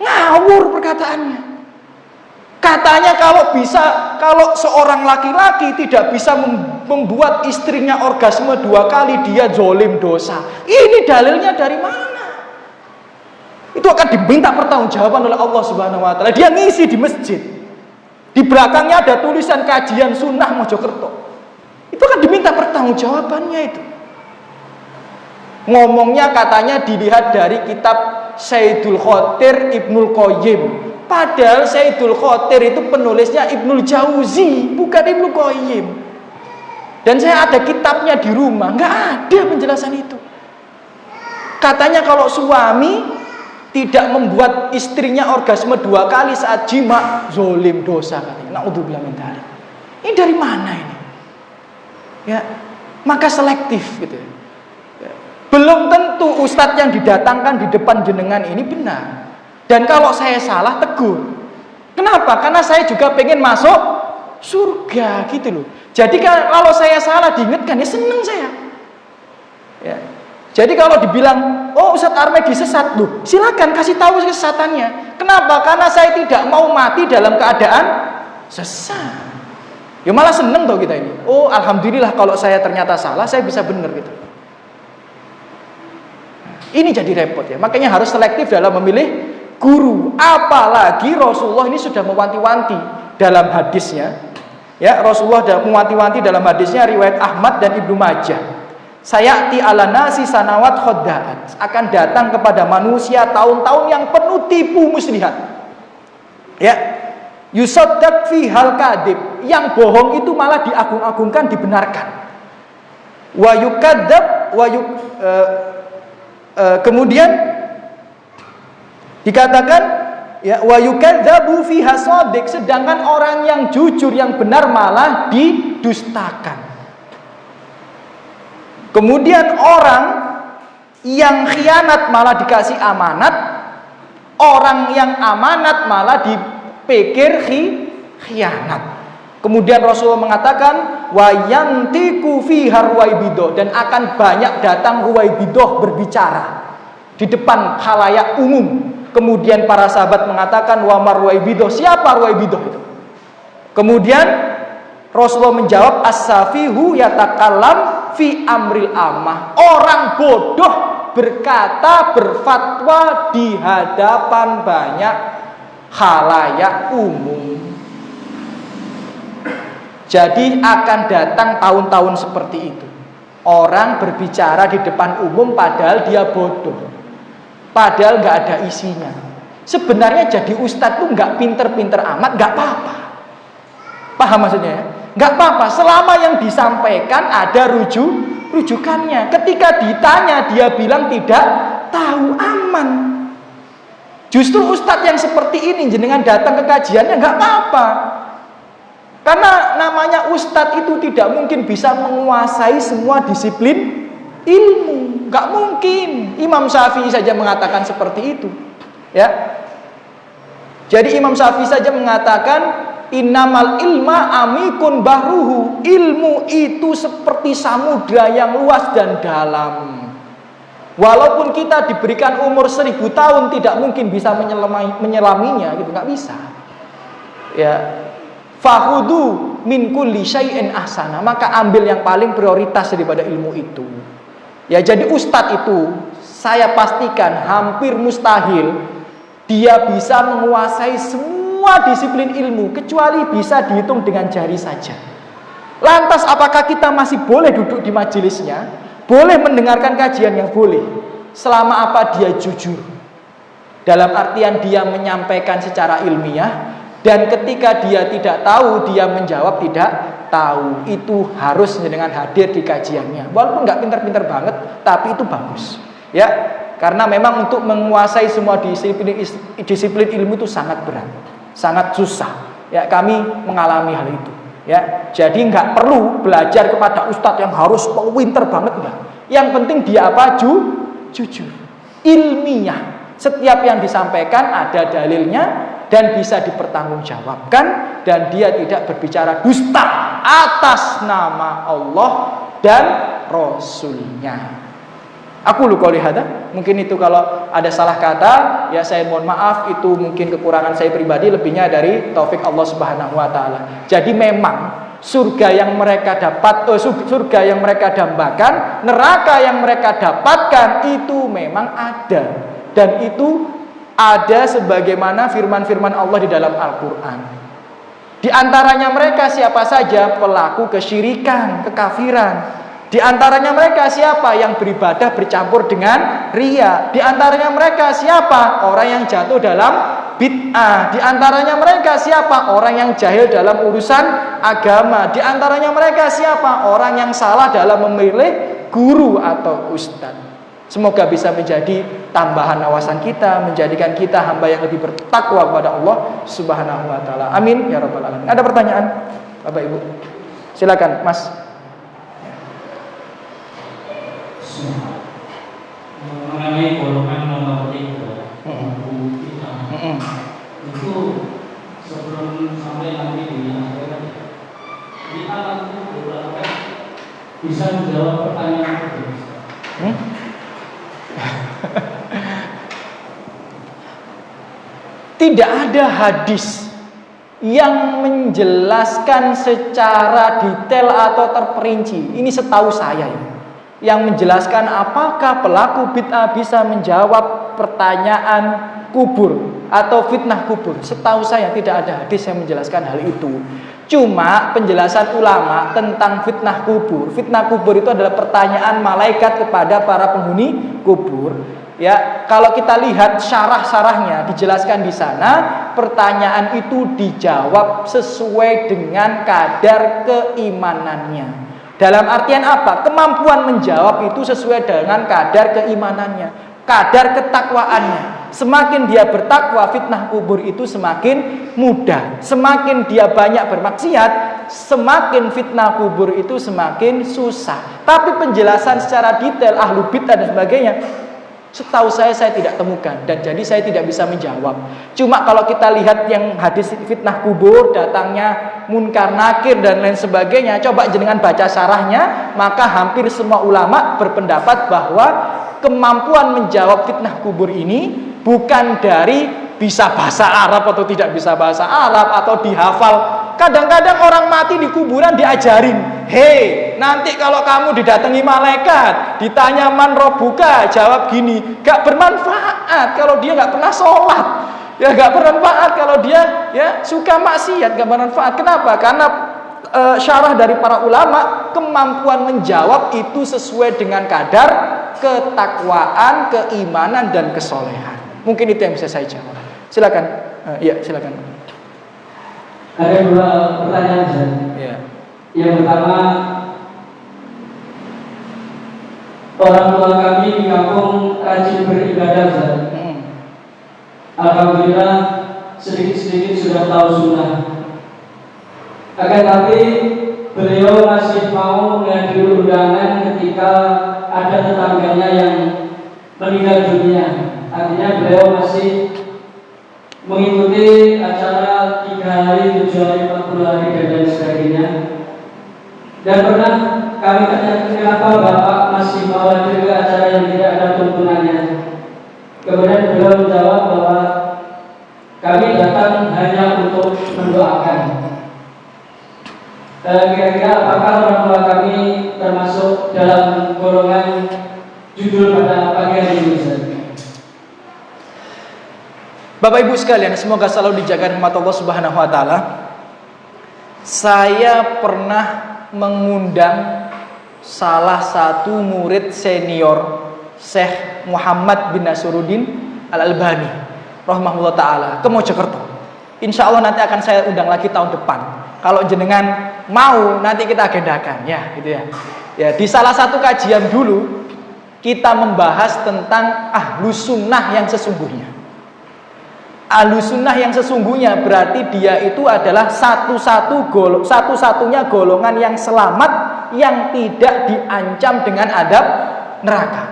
ngawur perkataannya. Katanya kalau seorang laki-laki tidak bisa membuat istrinya orgasme 2 kali, dia zolim dosa. Ini dalilnya dari mana? Itu akan diminta pertanggungjawaban oleh Allah Subhanahu Wa Taala. Dia ngisi di masjid, di belakangnya ada tulisan kajian sunnah Mojokerto. Itu akan diminta pertanggungjawabannya itu. Ngomongnya katanya dilihat dari kitab Sayyidul Khotir Ibnul Qayyim. Padahal Sayyidul Khotir itu penulisnya Ibnul Jauzi, bukan Ibnul Qayyim. Dan saya ada kitabnya di rumah, nggak ada penjelasan itu. Katanya kalau suami tidak membuat istrinya orgasme 2 kali saat jima, zolim dosa katanya. Na'udzubillah min dzalik. Ini dari mana ini? Ya, maka selektif gitu. Ya. Belum tentu ustadz yang didatangkan di depan jenengan ini benar. Dan kalau saya salah, tegur. Kenapa? Karena saya juga pengen masuk surga gitu loh. Jadi kalau saya salah diingatkan, ya seneng saya. Ya. Jadi kalau dibilang, oh Ustadz Armedi sesat, loh, silakan kasih tahu kesesatannya. Kenapa? Karena saya tidak mau mati dalam keadaan sesat. Ya malah seneng tau kita ini. Oh alhamdulillah kalau saya ternyata salah, saya bisa benar gitu. Ini jadi repot ya. Makanya harus selektif dalam memilih guru. Apalagi Rasulullah ini sudah mewanti-wanti dalam hadisnya. Ya, Rasulullah sudah mewanti-wanti dalam hadisnya riwayat Ahmad dan Ibnu Majah. Sayati ala nasi sanawat khodda'at, akan datang kepada manusia tahun-tahun yang penuh tipu muslihat. Ya. Yusaddaq fi hal kadib, yang bohong itu malah diagung-agungkan, dibenarkan. Wa yukadzab kemudian dikatakan ya wa yukadzabu fiha shadiq, sedangkan orang yang jujur yang benar malah didustakan. Kemudian orang yang khianat malah dikasih amanat, orang yang amanat malah dipikir khianat. Kemudian Rasulullah mengatakan wa yantiku fiha ruwaibidah, dan akan banyak datang ruwaibidah berbicara di depan khalayak umum. Kemudian para sahabat mengatakan wa marwaibidah, siapa ruwaibidah itu? Kemudian Rasulullah menjawab as-safihu yatakallam fi amril amah, orang bodoh berkata, berfatwa di hadapan banyak khalayak umum. Jadi akan datang tahun-tahun seperti itu. Orang berbicara di depan umum padahal dia bodoh, padahal nggak ada isinya. Sebenarnya jadi ustadz tuh nggak pinter-pinter amat, nggak apa-apa. Paham maksudnya ya? Nggak apa-apa selama yang disampaikan ada rujukannya. Ketika ditanya dia bilang tidak tahu, aman. Justru ustadz yang seperti ini jenengan datang ke kajiannya nggak apa-apa. Karena namanya ustadz itu tidak mungkin bisa menguasai semua disiplin ilmu, nggak mungkin. Imam Syafi'i saja mengatakan seperti itu, ya. Jadi Imam Syafi'i saja mengatakan innamal ilma amikun bahruhu, ilmu itu seperti samudra yang luas dan dalam. Walaupun kita diberikan umur 1000 tahun, tidak mungkin bisa menyelaminya, gitu, nggak bisa. Ya. Fahudu min kulli syai'in ahsana, maka ambil yang paling prioritas daripada ilmu itu. Ya, jadi ustadz itu saya pastikan hampir mustahil dia bisa menguasai semua disiplin ilmu, kecuali bisa dihitung dengan jari saja. Lantas apakah kita masih boleh duduk di majelisnya, boleh mendengarkan kajian yang boleh, selama apa dia jujur, dalam artian dia menyampaikan secara ilmiah. Dan ketika dia tidak tahu, dia menjawab tidak tahu. Itu harus dengan hadir di kajiannya. Walaupun nggak pintar-pintar banget, tapi itu bagus. Ya, karena memang untuk menguasai semua disiplin ilmu itu sangat berat, sangat susah. Ya, kami mengalami hal itu. Ya, jadi nggak perlu belajar kepada ustadz yang harus pinter banget, enggak. Yang penting dia apa? Jujur, ilmiah. Setiap yang disampaikan ada dalilnya dan bisa dipertanggungjawabkan, dan dia tidak berbicara dusta atas nama Allah dan Rasulnya. Aku qouli hada, mungkin itu kalau ada salah kata ya saya mohon maaf, itu mungkin kekurangan saya pribadi, lebihnya dari taufik Allah Subhanahu wa taala. Jadi memang surga yang mereka dapat, surga yang mereka dambakan, neraka yang mereka dapatkan itu memang ada, dan itu ada sebagaimana firman-firman Allah di dalam Al-Qur'an. Di antaranya mereka siapa saja? Pelaku kesyirikan, kekafiran. Di antaranya mereka siapa? Yang beribadah bercampur dengan riya. Di antaranya mereka siapa? Orang yang jatuh dalam bid'ah. Di antaranya mereka siapa? Orang yang jahil dalam urusan agama. Di antaranya mereka siapa? Orang yang salah dalam memilih guru atau ustadz. Semoga bisa menjadi tambahan wawasan kita, menjadikan kita hamba yang lebih bertakwa kepada Allah Subhanahu wa taala. Amin ya rabbal alamin. Ada pertanyaan, Bapak Ibu? Silakan, Mas. Mengenai golongan nomor 3 buku kita itu, sebelum sampai nanti di akhirat, di alam kubur bisa menjawab pertanyaan itu. Tidak ada hadis yang menjelaskan secara detail atau terperinci. Ini setahu saya ya, yang menjelaskan apakah pelaku bid'ah bisa menjawab pertanyaan kubur atau fitnah kubur. Setahu saya tidak ada hadis yang menjelaskan hal itu. Cuma penjelasan ulama tentang fitnah kubur. Fitnah kubur itu adalah pertanyaan malaikat kepada para penghuni kubur. Ya, kalau kita lihat syarah-syarahnya dijelaskan di sana, pertanyaan itu dijawab sesuai dengan kadar keimanannya. Dalam artian apa? Kemampuan menjawab itu sesuai dengan kadar keimanannya, kadar ketakwaannya. Semakin dia bertakwa, fitnah kubur itu semakin mudah. Semakin dia banyak bermaksiat, semakin fitnah kubur itu semakin susah. Tapi penjelasan secara detail ahlu bid'ah dan sebagainya, setahu saya tidak temukan, dan jadi saya tidak bisa menjawab. Cuma kalau kita lihat yang hadis fitnah kubur, datangnya munkar nakir dan lain sebagainya, coba jenengan baca syarahnya, maka hampir semua ulama berpendapat bahwa kemampuan menjawab fitnah kubur ini bukan dari bisa bahasa Arab atau tidak bisa bahasa Arab atau dihafal. Kadang-kadang orang mati di kuburan diajarin, hei, nanti kalau kamu didatangi malaikat, ditanya man robuka, jawab gini. Gak bermanfaat kalau dia gak pernah sholat. Ya gak bermanfaat kalau dia ya suka maksiat, gak bermanfaat. Kenapa? Karena syarah dari para ulama, kemampuan menjawab itu sesuai dengan kadar ketakwaan, keimanan, dan kesolehan. Mungkin itu yang bisa saya jawab. Silakan. Ya, silakan. Ada dua pertanyaan, Ustaz. Ya. Yang pertama, orang tua kami di kampung rajin beribadah, Ustaz. Alhamdulillah sedikit-sedikit sudah tahu sunnah. Akan tapi beliau masih mau menghadiri undangan ketika ada tetangganya yang meninggal dunia. Artinya beliau masih mengikuti acara 3 hari, 7 hari, 40 hari dan lain sebagainya. Dan pernah kami tanyakan kenapa Bapak masih mau hadir ke acara yang tidak ada tuntunannya. Kemudian beliau menjawab bahwa kami datang hanya untuk mendoakan. Kira-kira apakah orang tua kami termasuk dalam golongan judul pada pagi hari ini? Bapak Ibu sekalian, semoga selalu dijaga rahmat Allah Subhanahu wa taala. Saya pernah mengundang salah satu murid senior Syekh Muhammad bin Nasruddin Al-Albani rahimahullah taala ke Mojokerto. Insya Allah nanti akan saya undang lagi tahun depan. Kalau jenengan mau, nanti kita agendakan ya, gitu ya. Ya, di salah satu kajian dulu kita membahas tentang ahlus sunnah yang sesungguhnya. Ahlussunnah yang sesungguhnya berarti dia itu adalah satu-satunya golongan yang selamat, yang tidak diancam dengan adab neraka.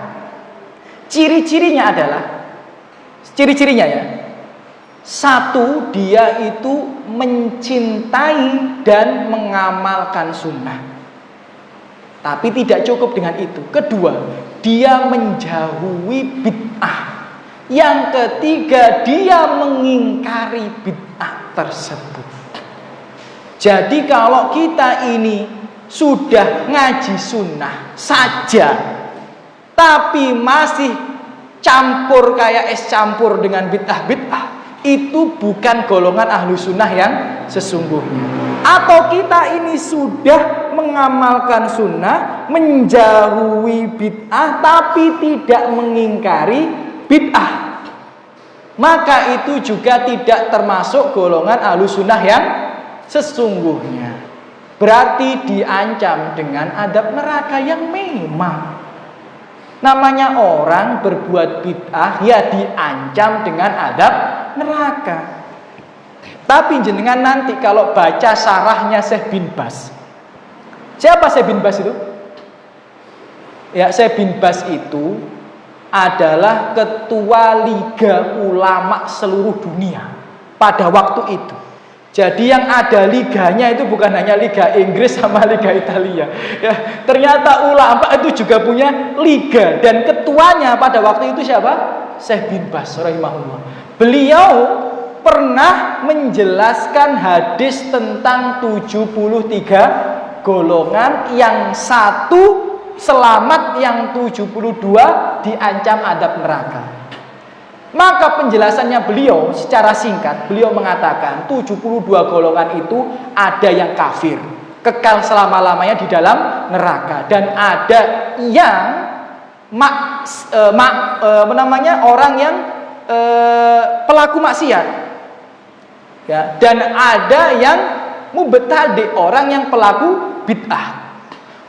Ciri-cirinya ya, satu, dia itu mencintai dan mengamalkan sunnah. Tapi tidak cukup dengan itu. Kedua, dia menjauhi bid'ah. Yang ketiga, dia mengingkari bid'ah tersebut. Jadi kalau kita ini sudah ngaji sunnah saja, tapi masih campur kayak es campur dengan bid'ah-bid'ah, itu bukan golongan Ahlussunnah yang sesungguhnya. Atau kita ini sudah mengamalkan sunnah, menjauhi bid'ah, tapi tidak mengingkari bid'ah, maka itu juga tidak termasuk golongan Ahlussunnah yang sesungguhnya. Berarti diancam dengan adab neraka yang memang namanya orang berbuat bid'ah, ya diancam dengan adab neraka. Tapi jenengan nanti kalau baca syarahnya Syekh bin Baz. Siapa Syekh bin Baz itu? Ya, Syekh bin Baz itu adalah ketua Liga Ulama seluruh dunia pada waktu itu. Jadi yang ada liganya itu bukan hanya Liga Inggris sama Liga Italia. Ya, ternyata ulama itu juga punya liga, dan ketuanya pada waktu itu siapa? Syekh bin Baz rahimahullah. Beliau pernah menjelaskan hadis tentang 73 golongan, yang satu selamat, yang 72 diancam adab neraka. Maka penjelasannya beliau secara singkat, beliau mengatakan 72 golongan itu ada yang kafir, kekal selama-lamanya di dalam neraka, dan ada yang orang yang pelaku maksiat, ya, dan ada yang mubtadi, orang yang pelaku bid'ah.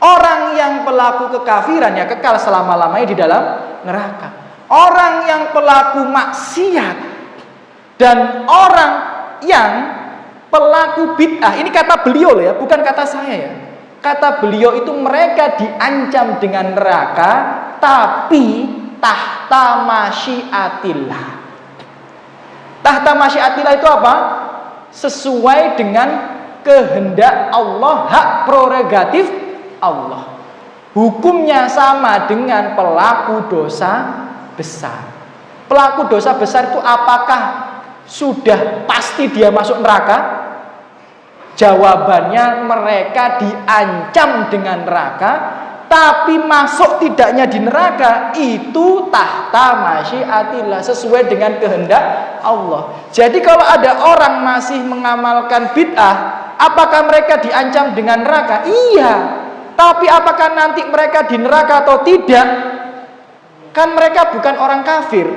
Orang yang pelaku kekafiran ya kekal selama-lamanya di dalam neraka. Orang yang pelaku maksiat dan orang yang pelaku bid'ah, ini kata beliau loh ya, bukan kata saya ya. Kata beliau itu mereka diancam dengan neraka, tapi tahta masyiatillah. Tahta masyiatillah itu apa? Sesuai dengan kehendak Allah, hak prerogatif Allah. Hukumnya sama dengan pelaku dosa besar. Pelaku dosa besar itu apakah sudah pasti dia masuk neraka? Jawabannya, mereka diancam dengan neraka, tapi masuk tidaknya di neraka itu tahta masyiatillah, sesuai dengan kehendak Allah. Jadi kalau ada orang masih mengamalkan bid'ah, apakah mereka diancam dengan neraka? Iya. Tapi apakah nanti mereka di neraka atau tidak? Kan mereka bukan orang kafir.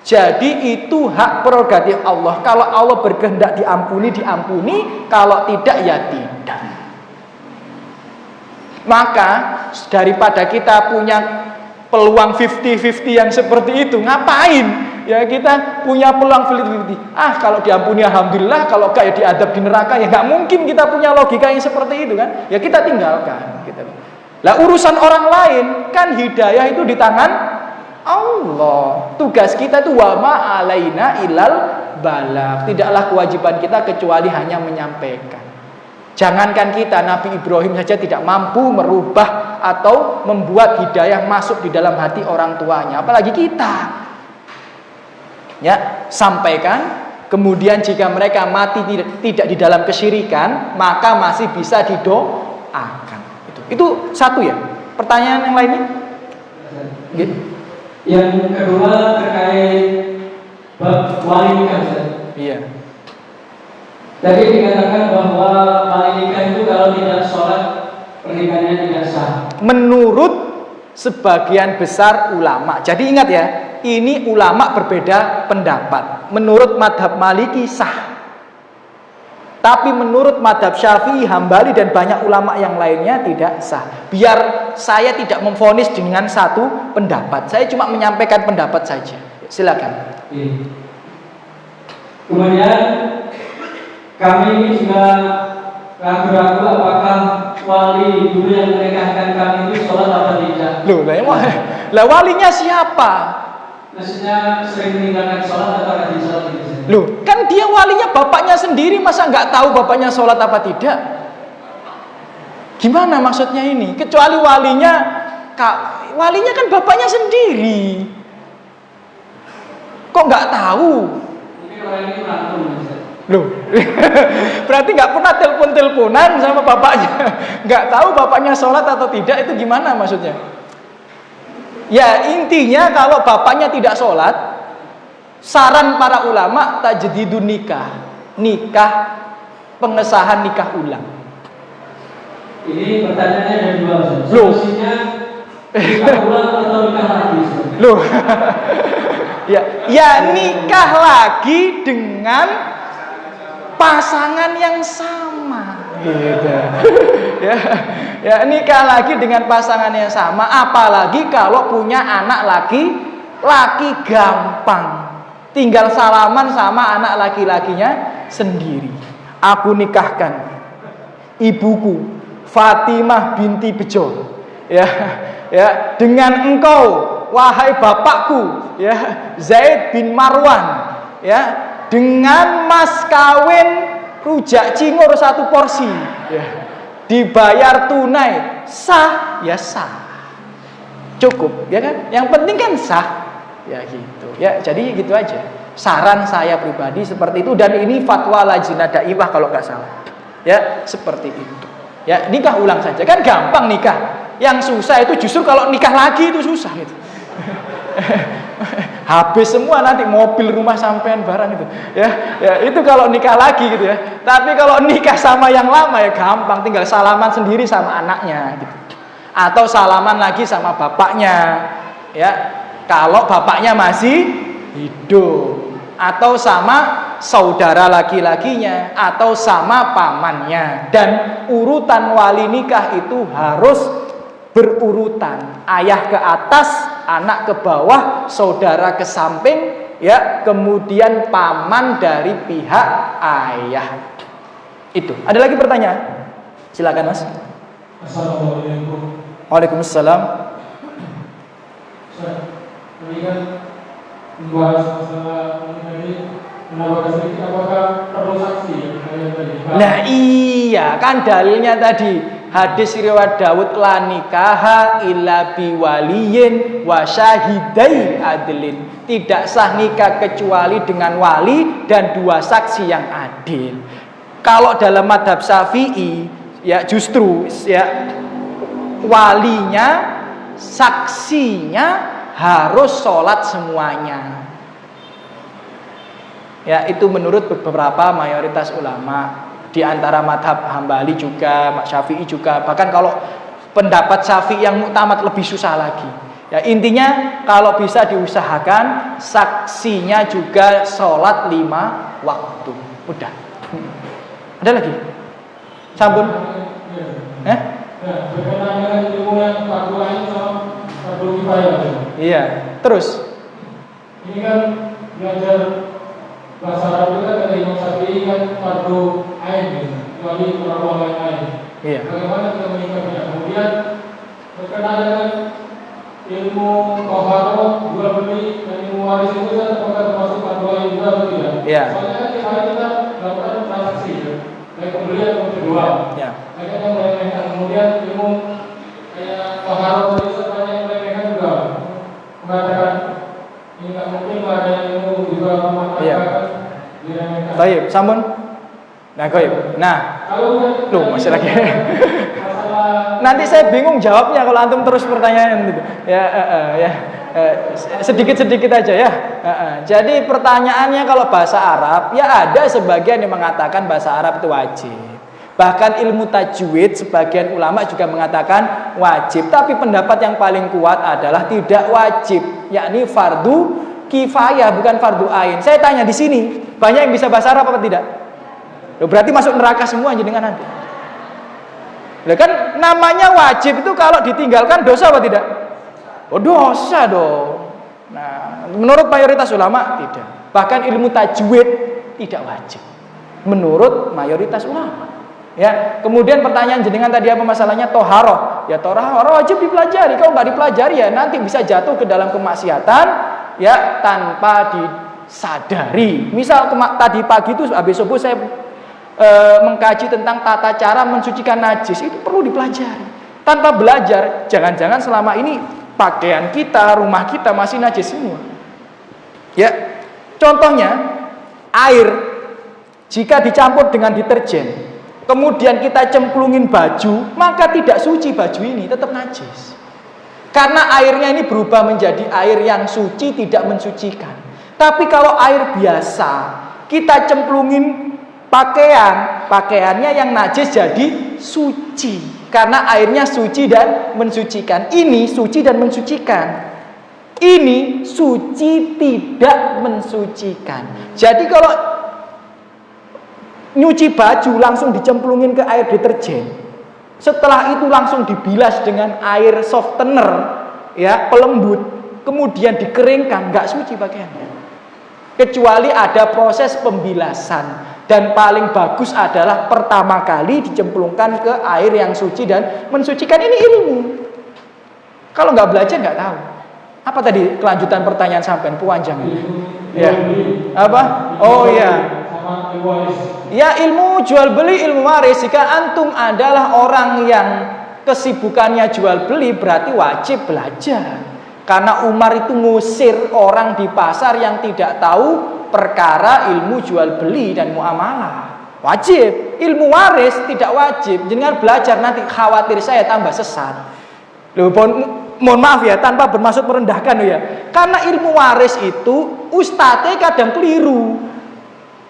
Jadi itu hak prerogatif Allah. Kalau Allah berkehendak diampuni, diampuni. Kalau tidak, ya tidak. Maka daripada kita punya peluang 50-50 yang seperti itu, ngapain? Ya kita punya peluang 50-50. Kalau diampuni alhamdulillah, kalau enggak ya diadab di neraka. Ya nggak mungkin kita punya logika yang seperti itu kan? Ya kita tinggalkan gitu. Lah urusan orang lain kan hidayah itu di tangan Allah. Tugas kita itu wa ma alaina ilal balagh. Tidaklah kewajiban kita kecuali hanya menyampaikan. Jangankan kita, Nabi Ibrahim saja tidak mampu merubah atau membuat hidayah masuk di dalam hati orang tuanya, apalagi kita. Ya, sampaikan. Kemudian jika mereka mati tidak di dalam kesyirikan, maka masih bisa didoakan. Itu satu ya. Pertanyaan yang lainnya? Gitu. Yang kedua terkait bab wali nikah. Iya. Tadi dikatakan bahwa wali nikah itu kalau tidak sholat pernikahannya tidak sah. Menurut Sebagian besar ulama. Jadi ingat ya, ini ulama berbeda pendapat. Menurut madhab Maliki sah. Tapi menurut madhab Syafi'i, Hambali dan banyak ulama yang lainnya tidak sah. Biar saya tidak memvonis dengan satu pendapat, saya cuma menyampaikan pendapat saja. Silakan. Kemudian kami ini juga ragu-ragu apakah wali dulu yang menikahkan kami itu sholat atau tidak. Loh, lah walinya siapa? Maksudnya sering meninggalkan sholat atau rajin sholat gitu. Loh, kan dia walinya bapaknya sendiri, masa nggak tahu bapaknya sholat apa tidak? Gimana maksudnya ini? Kecuali walinya kan bapaknya sendiri. Kok nggak tahu? Mungkin orang ini berantem. Loh, berarti nggak pernah telepon-teleponan sama bapaknya, nggak tahu bapaknya sholat atau tidak, itu gimana maksudnya? Ya intinya kalau bapaknya tidak sholat, saran para ulama tajdidun nikah pengesahan nikah ulang. Ini pertanyaannya ada dua. Loh. Solusinya nikah ulang atau nikah lagi? Loh, ya nikah lagi dengan pasangan yang sama, gitu. ya nikah lagi dengan pasangan yang sama, apalagi kalau punya anak laki gampang, tinggal salaman sama anak laki-lakinya sendiri. Aku nikahkan ibuku Fatimah binti Bejo, ya dengan engkau wahai bapakku, ya Zaid bin Marwan, ya dengan mas kawin rujak cingur 1 porsi, ya, dibayar tunai, sah ya sah, cukup, ya kan? Yang penting kan sah, ya gitu, ya. Jadi gitu aja. Saran saya pribadi seperti itu, dan ini fatwa Lajnah Daimah kalau nggak salah, ya seperti itu. Ya nikah ulang saja, kan gampang nikah. Yang susah itu justru kalau nikah lagi itu susah gitu. Habis semua nanti mobil, rumah, sampean, barang itu. Ya itu kalau nikah lagi gitu ya. Tapi kalau nikah sama yang lama ya gampang, tinggal salaman sendiri sama anaknya gitu. Atau salaman lagi sama bapaknya. Ya, kalau bapaknya masih hidup, atau sama saudara laki-lakinya, atau sama pamannya. Dan urutan wali nikah itu harus berurutan, ayah ke atas, anak ke bawah, saudara ke samping, ya, kemudian paman dari pihak ayah. Itu. Ada lagi pertanyaan? Silakan Mas. Assalamualaikum. Waalaikumsalam. Ini kan membahas masalah ini, menambahkan sedikit, apakah perlu saksi ya? Nah iya, kan dalilnya tadi hadis riwayat Daud, la nikaha illa biwaliyin wa syahidai adlin. Tidak sah nikah kecuali dengan wali dan 2 saksi yang adil. Kalau dalam madhab Syafi'i, ya justru ya walinya, saksinya harus sholat semuanya. Ya itu menurut beberapa mayoritas ulama. Di antara madhab Hambali juga, Syafi'i juga. Bahkan kalau pendapat Syafi'i yang muktamad lebih susah lagi. Ya intinya kalau bisa diusahakan saksinya juga sholat 5 waktu. Udah. Ada lagi? Sambun? Berkenaan dengan ilmu yang fardu ain sama fardu kifayah. Iya. Terus? Ini kan belajar bahasa Arab itu kan kata Imam Syafi'i kan fardu ain, kecuali orang lain. Iya. Bagaimana kita menyikapinya? Kemudian berkenaan dengan ilmu toharoh, jual beli dan ilmu waris itu kan apakah termasuk fardu ain juga atau tidak? Iya. Soalnya kan tiap hari kita melakukan transaksi, baik pembelian maupun penjualan. Ya. Banyak yang meremehkan, kemudian ilmu kayak toharoh tadi banyak yang meremehkan juga, mengatakan ini nggak mungkin lah ada ilmu juga memanfaatkan diremehkan. Baik, sambun. Nah, baik. Nah, loh masih lagi. Nanti saya bingung jawabnya kalau antum terus pertanyaan gitu. Sedikit-sedikit aja ya. Jadi pertanyaannya kalau bahasa Arab, ya ada sebagian yang mengatakan bahasa Arab itu wajib. Bahkan ilmu tajwid sebagian ulama juga mengatakan wajib. Tapi pendapat yang paling kuat adalah tidak wajib, yakni fardu kifayah bukan fardu ain. Saya tanya di sini, banyak yang bisa bahasa Arab apa tidak? Loh, berarti masuk neraka semua jenengan nanti. Loh, kan namanya wajib itu kalau ditinggalkan dosa apa tidak? Oh dosa dong. Nah, menurut mayoritas ulama tidak. Bahkan ilmu tajwid tidak wajib menurut mayoritas ulama. Ya, kemudian pertanyaan jenengan tadi apa masalahnya? Toharoh. Ya, toharoh wajib dipelajari. Kalau nggak dipelajari ya nanti bisa jatuh ke dalam kemaksiatan ya tanpa disadari. Misal tadi pagi itu habis subuh saya mengkaji tentang tata cara mensucikan najis, itu perlu dipelajari. Tanpa belajar, jangan-jangan selama ini pakaian kita, rumah kita masih najis semua. Ya, contohnya air jika dicampur dengan deterjen, kemudian kita cemplungin baju, maka tidak suci baju ini, tetap najis. Karena airnya ini berubah menjadi air yang suci, tidak mensucikan. Tapi kalau air biasa, kita cemplungin pakaiannya yang najis jadi suci. Karena airnya suci dan mensucikan. Ini suci dan mensucikan. Ini suci tidak mensucikan. Jadi kalau nyuci baju langsung dicemplungin ke air deterjen, setelah itu langsung dibilas dengan air softener, ya pelembut, kemudian dikeringkan, nggak suci pakaiannya. Kecuali ada proses pembilasan. Dan paling bagus adalah pertama kali dicemplungkan ke air yang suci dan mensucikan. Ini ilmu. Kalau nggak belajar nggak tahu. Apa tadi kelanjutan pertanyaan sampean? Puanjang. Ya. Apa? Oh ya. Ya, ilmu jual beli, ilmu waris. Jika antum adalah orang yang kesibukannya jual beli, berarti wajib belajar. Karena Umar itu ngusir orang di pasar yang tidak tahu perkara ilmu jual beli dan muamalah. Wajib. Ilmu waris tidak wajib. Jangan belajar nanti khawatir saya tambah sesat. Loh, mohon maaf ya, tanpa bermaksud merendahkan ya. Karena ilmu waris itu ustadznya kadang keliru.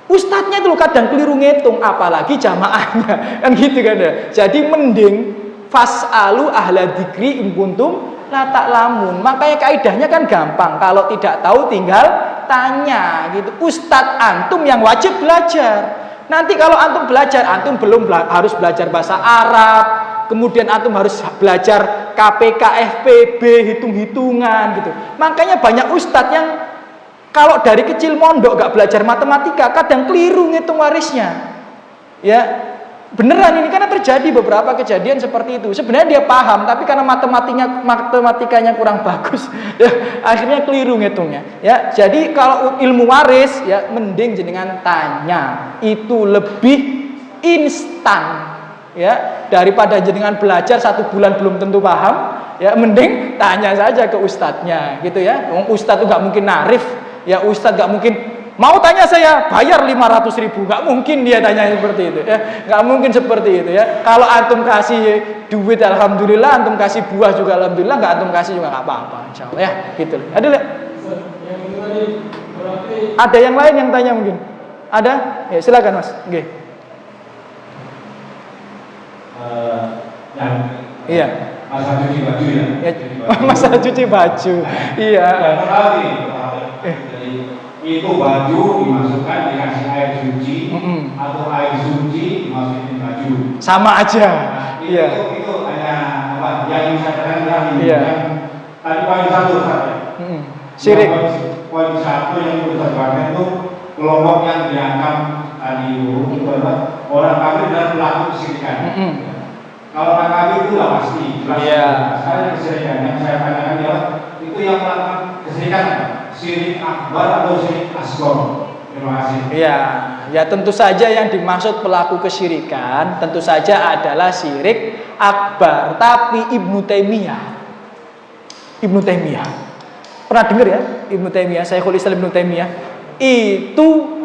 Ustadznya itu kadang keliru ngitung, apalagi jamaahnya. Kan gitu kan ya. Jadi mending fas'alu ahla dzikri in kuntum la ta'lamun. Makanya kaidahnya kan gampang. Kalau tidak tahu tinggal tanya gitu. Ustadz antum yang wajib belajar. Nanti kalau antum belajar, antum belum harus belajar bahasa Arab. Kemudian antum harus belajar KPK, FPB, hitung-hitungan gitu. Makanya banyak ustadz yang kalau dari kecil mondok gak belajar matematika, kadang keliru ngitung warisnya. Ya, beneran ini karena terjadi beberapa kejadian seperti itu. Sebenarnya dia paham, tapi karena matematikanya kurang bagus, ya, akhirnya keliru ngitungnya. Ya, jadi kalau ilmu waris, ya mending jenengan tanya, itu lebih instan. Ya, daripada jenengan belajar 1 bulan belum tentu paham, ya mending tanya saja ke ustadznya, gitu ya. Ustadz itu nggak mungkin narif, ya ustadz nggak mungkin mau tanya saya bayar 500.000, nggak mungkin dia tanya seperti itu, ya nggak mungkin seperti itu ya. Kalau antum kasih duit alhamdulillah, antum kasih buah juga alhamdulillah, nggak antum kasih juga nggak apa-apa, insyaallah ya, gitu. Ada yang lain yang tanya mungkin? Ada? Ya silakan mas. Okay. Iya. Masalah cuci baju ya. Masalah cuci baju. Iya. Itu baju dimasukkan dikasih air suci atau air suci dimasukin baju. Sama aja. Iya. Itu hanya apa? Yang saya katakan yang tadi poin 1 saja. Syirik. Poin 1 yang terbakar itu kelompok yang dianggap tadi itu orang kafir dan pelaku kesyirikan. Kalau orang kafir itu lah pasti. Iya. Sekarang kesyirikan yang saya tanyakan ya itu yang melakukan kesyirikan syirik akbar atau syirik asghar. Terima kasih. Iya, ya tentu saja yang dimaksud pelaku kesyirikan tentu saja adalah syirik akbar. Tapi Ibnu Taimiyah pernah dengar ya? Ibnu Taimiyah, Syekhul Islam Ibnu Taimiyah itu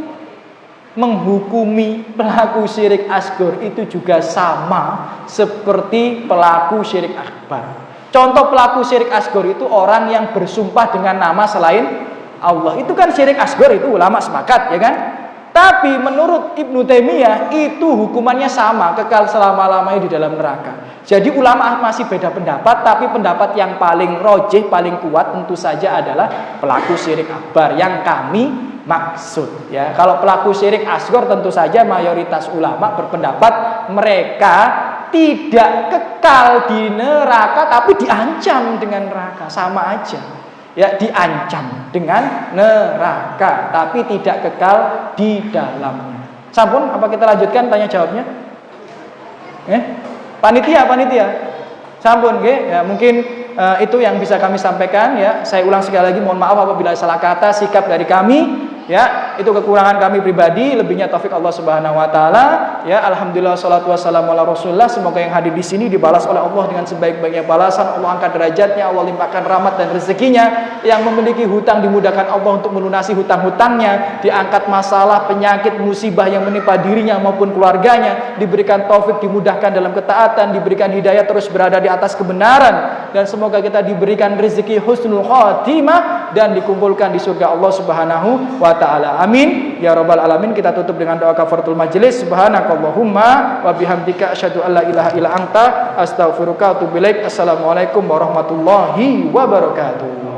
menghukumi pelaku syirik asghar itu juga sama seperti pelaku syirik akbar. Contoh pelaku syirik asghar itu orang yang bersumpah dengan nama selain Allah. Itu kan syirik asghar, itu ulama sepakat ya kan? Tapi menurut Ibnu Taimiyah itu hukumannya sama, kekal selama-lamanya di dalam neraka. Jadi ulama masih beda pendapat, tapi pendapat yang paling rojih, paling kuat tentu saja adalah pelaku syirik akbar yang kami maksud ya. Kalau pelaku syirik asghar tentu saja mayoritas ulama berpendapat mereka tidak kekal di neraka tapi diancam dengan neraka, sama aja ya diancam dengan neraka, tapi tidak kekal di dalamnya. Sampun, apa kita lanjutkan tanya jawabnya? Panitia. Sampun, ya mungkin itu yang bisa kami sampaikan ya. Saya ulang sekali lagi, mohon maaf apabila salah kata, sikap dari kami ya, itu kekurangan kami pribadi, lebihnya taufik Allah Subhanahu wa taala. Ya, alhamdulillah salatu wassalamu ala Rasulillah. Semoga yang hadir di sini dibalas oleh Allah dengan sebaik-baiknya balasan. Allah angkat derajatnya, Allah limpahkan rahmat dan rezekinya. Yang memiliki hutang dimudahkan Allah untuk melunasi hutang-hutangnya, diangkat masalah, penyakit, musibah yang menimpa dirinya maupun keluarganya, diberikan taufik, dimudahkan dalam ketaatan, diberikan hidayah terus berada di atas kebenaran, dan semoga kita diberikan rezeki husnul khatimah dan dikumpulkan di surga Allah Subhanahu wa ta'ala. Amin ya rabbal alamin. Kita tutup dengan doa kafaratul majelis. Subhanakallahumma wa bihamdika asyhadu an la ilaha illa anta astaghfiruka wa atubu ilaik. Assalamualaikum warahmatullahi wabarakatuh.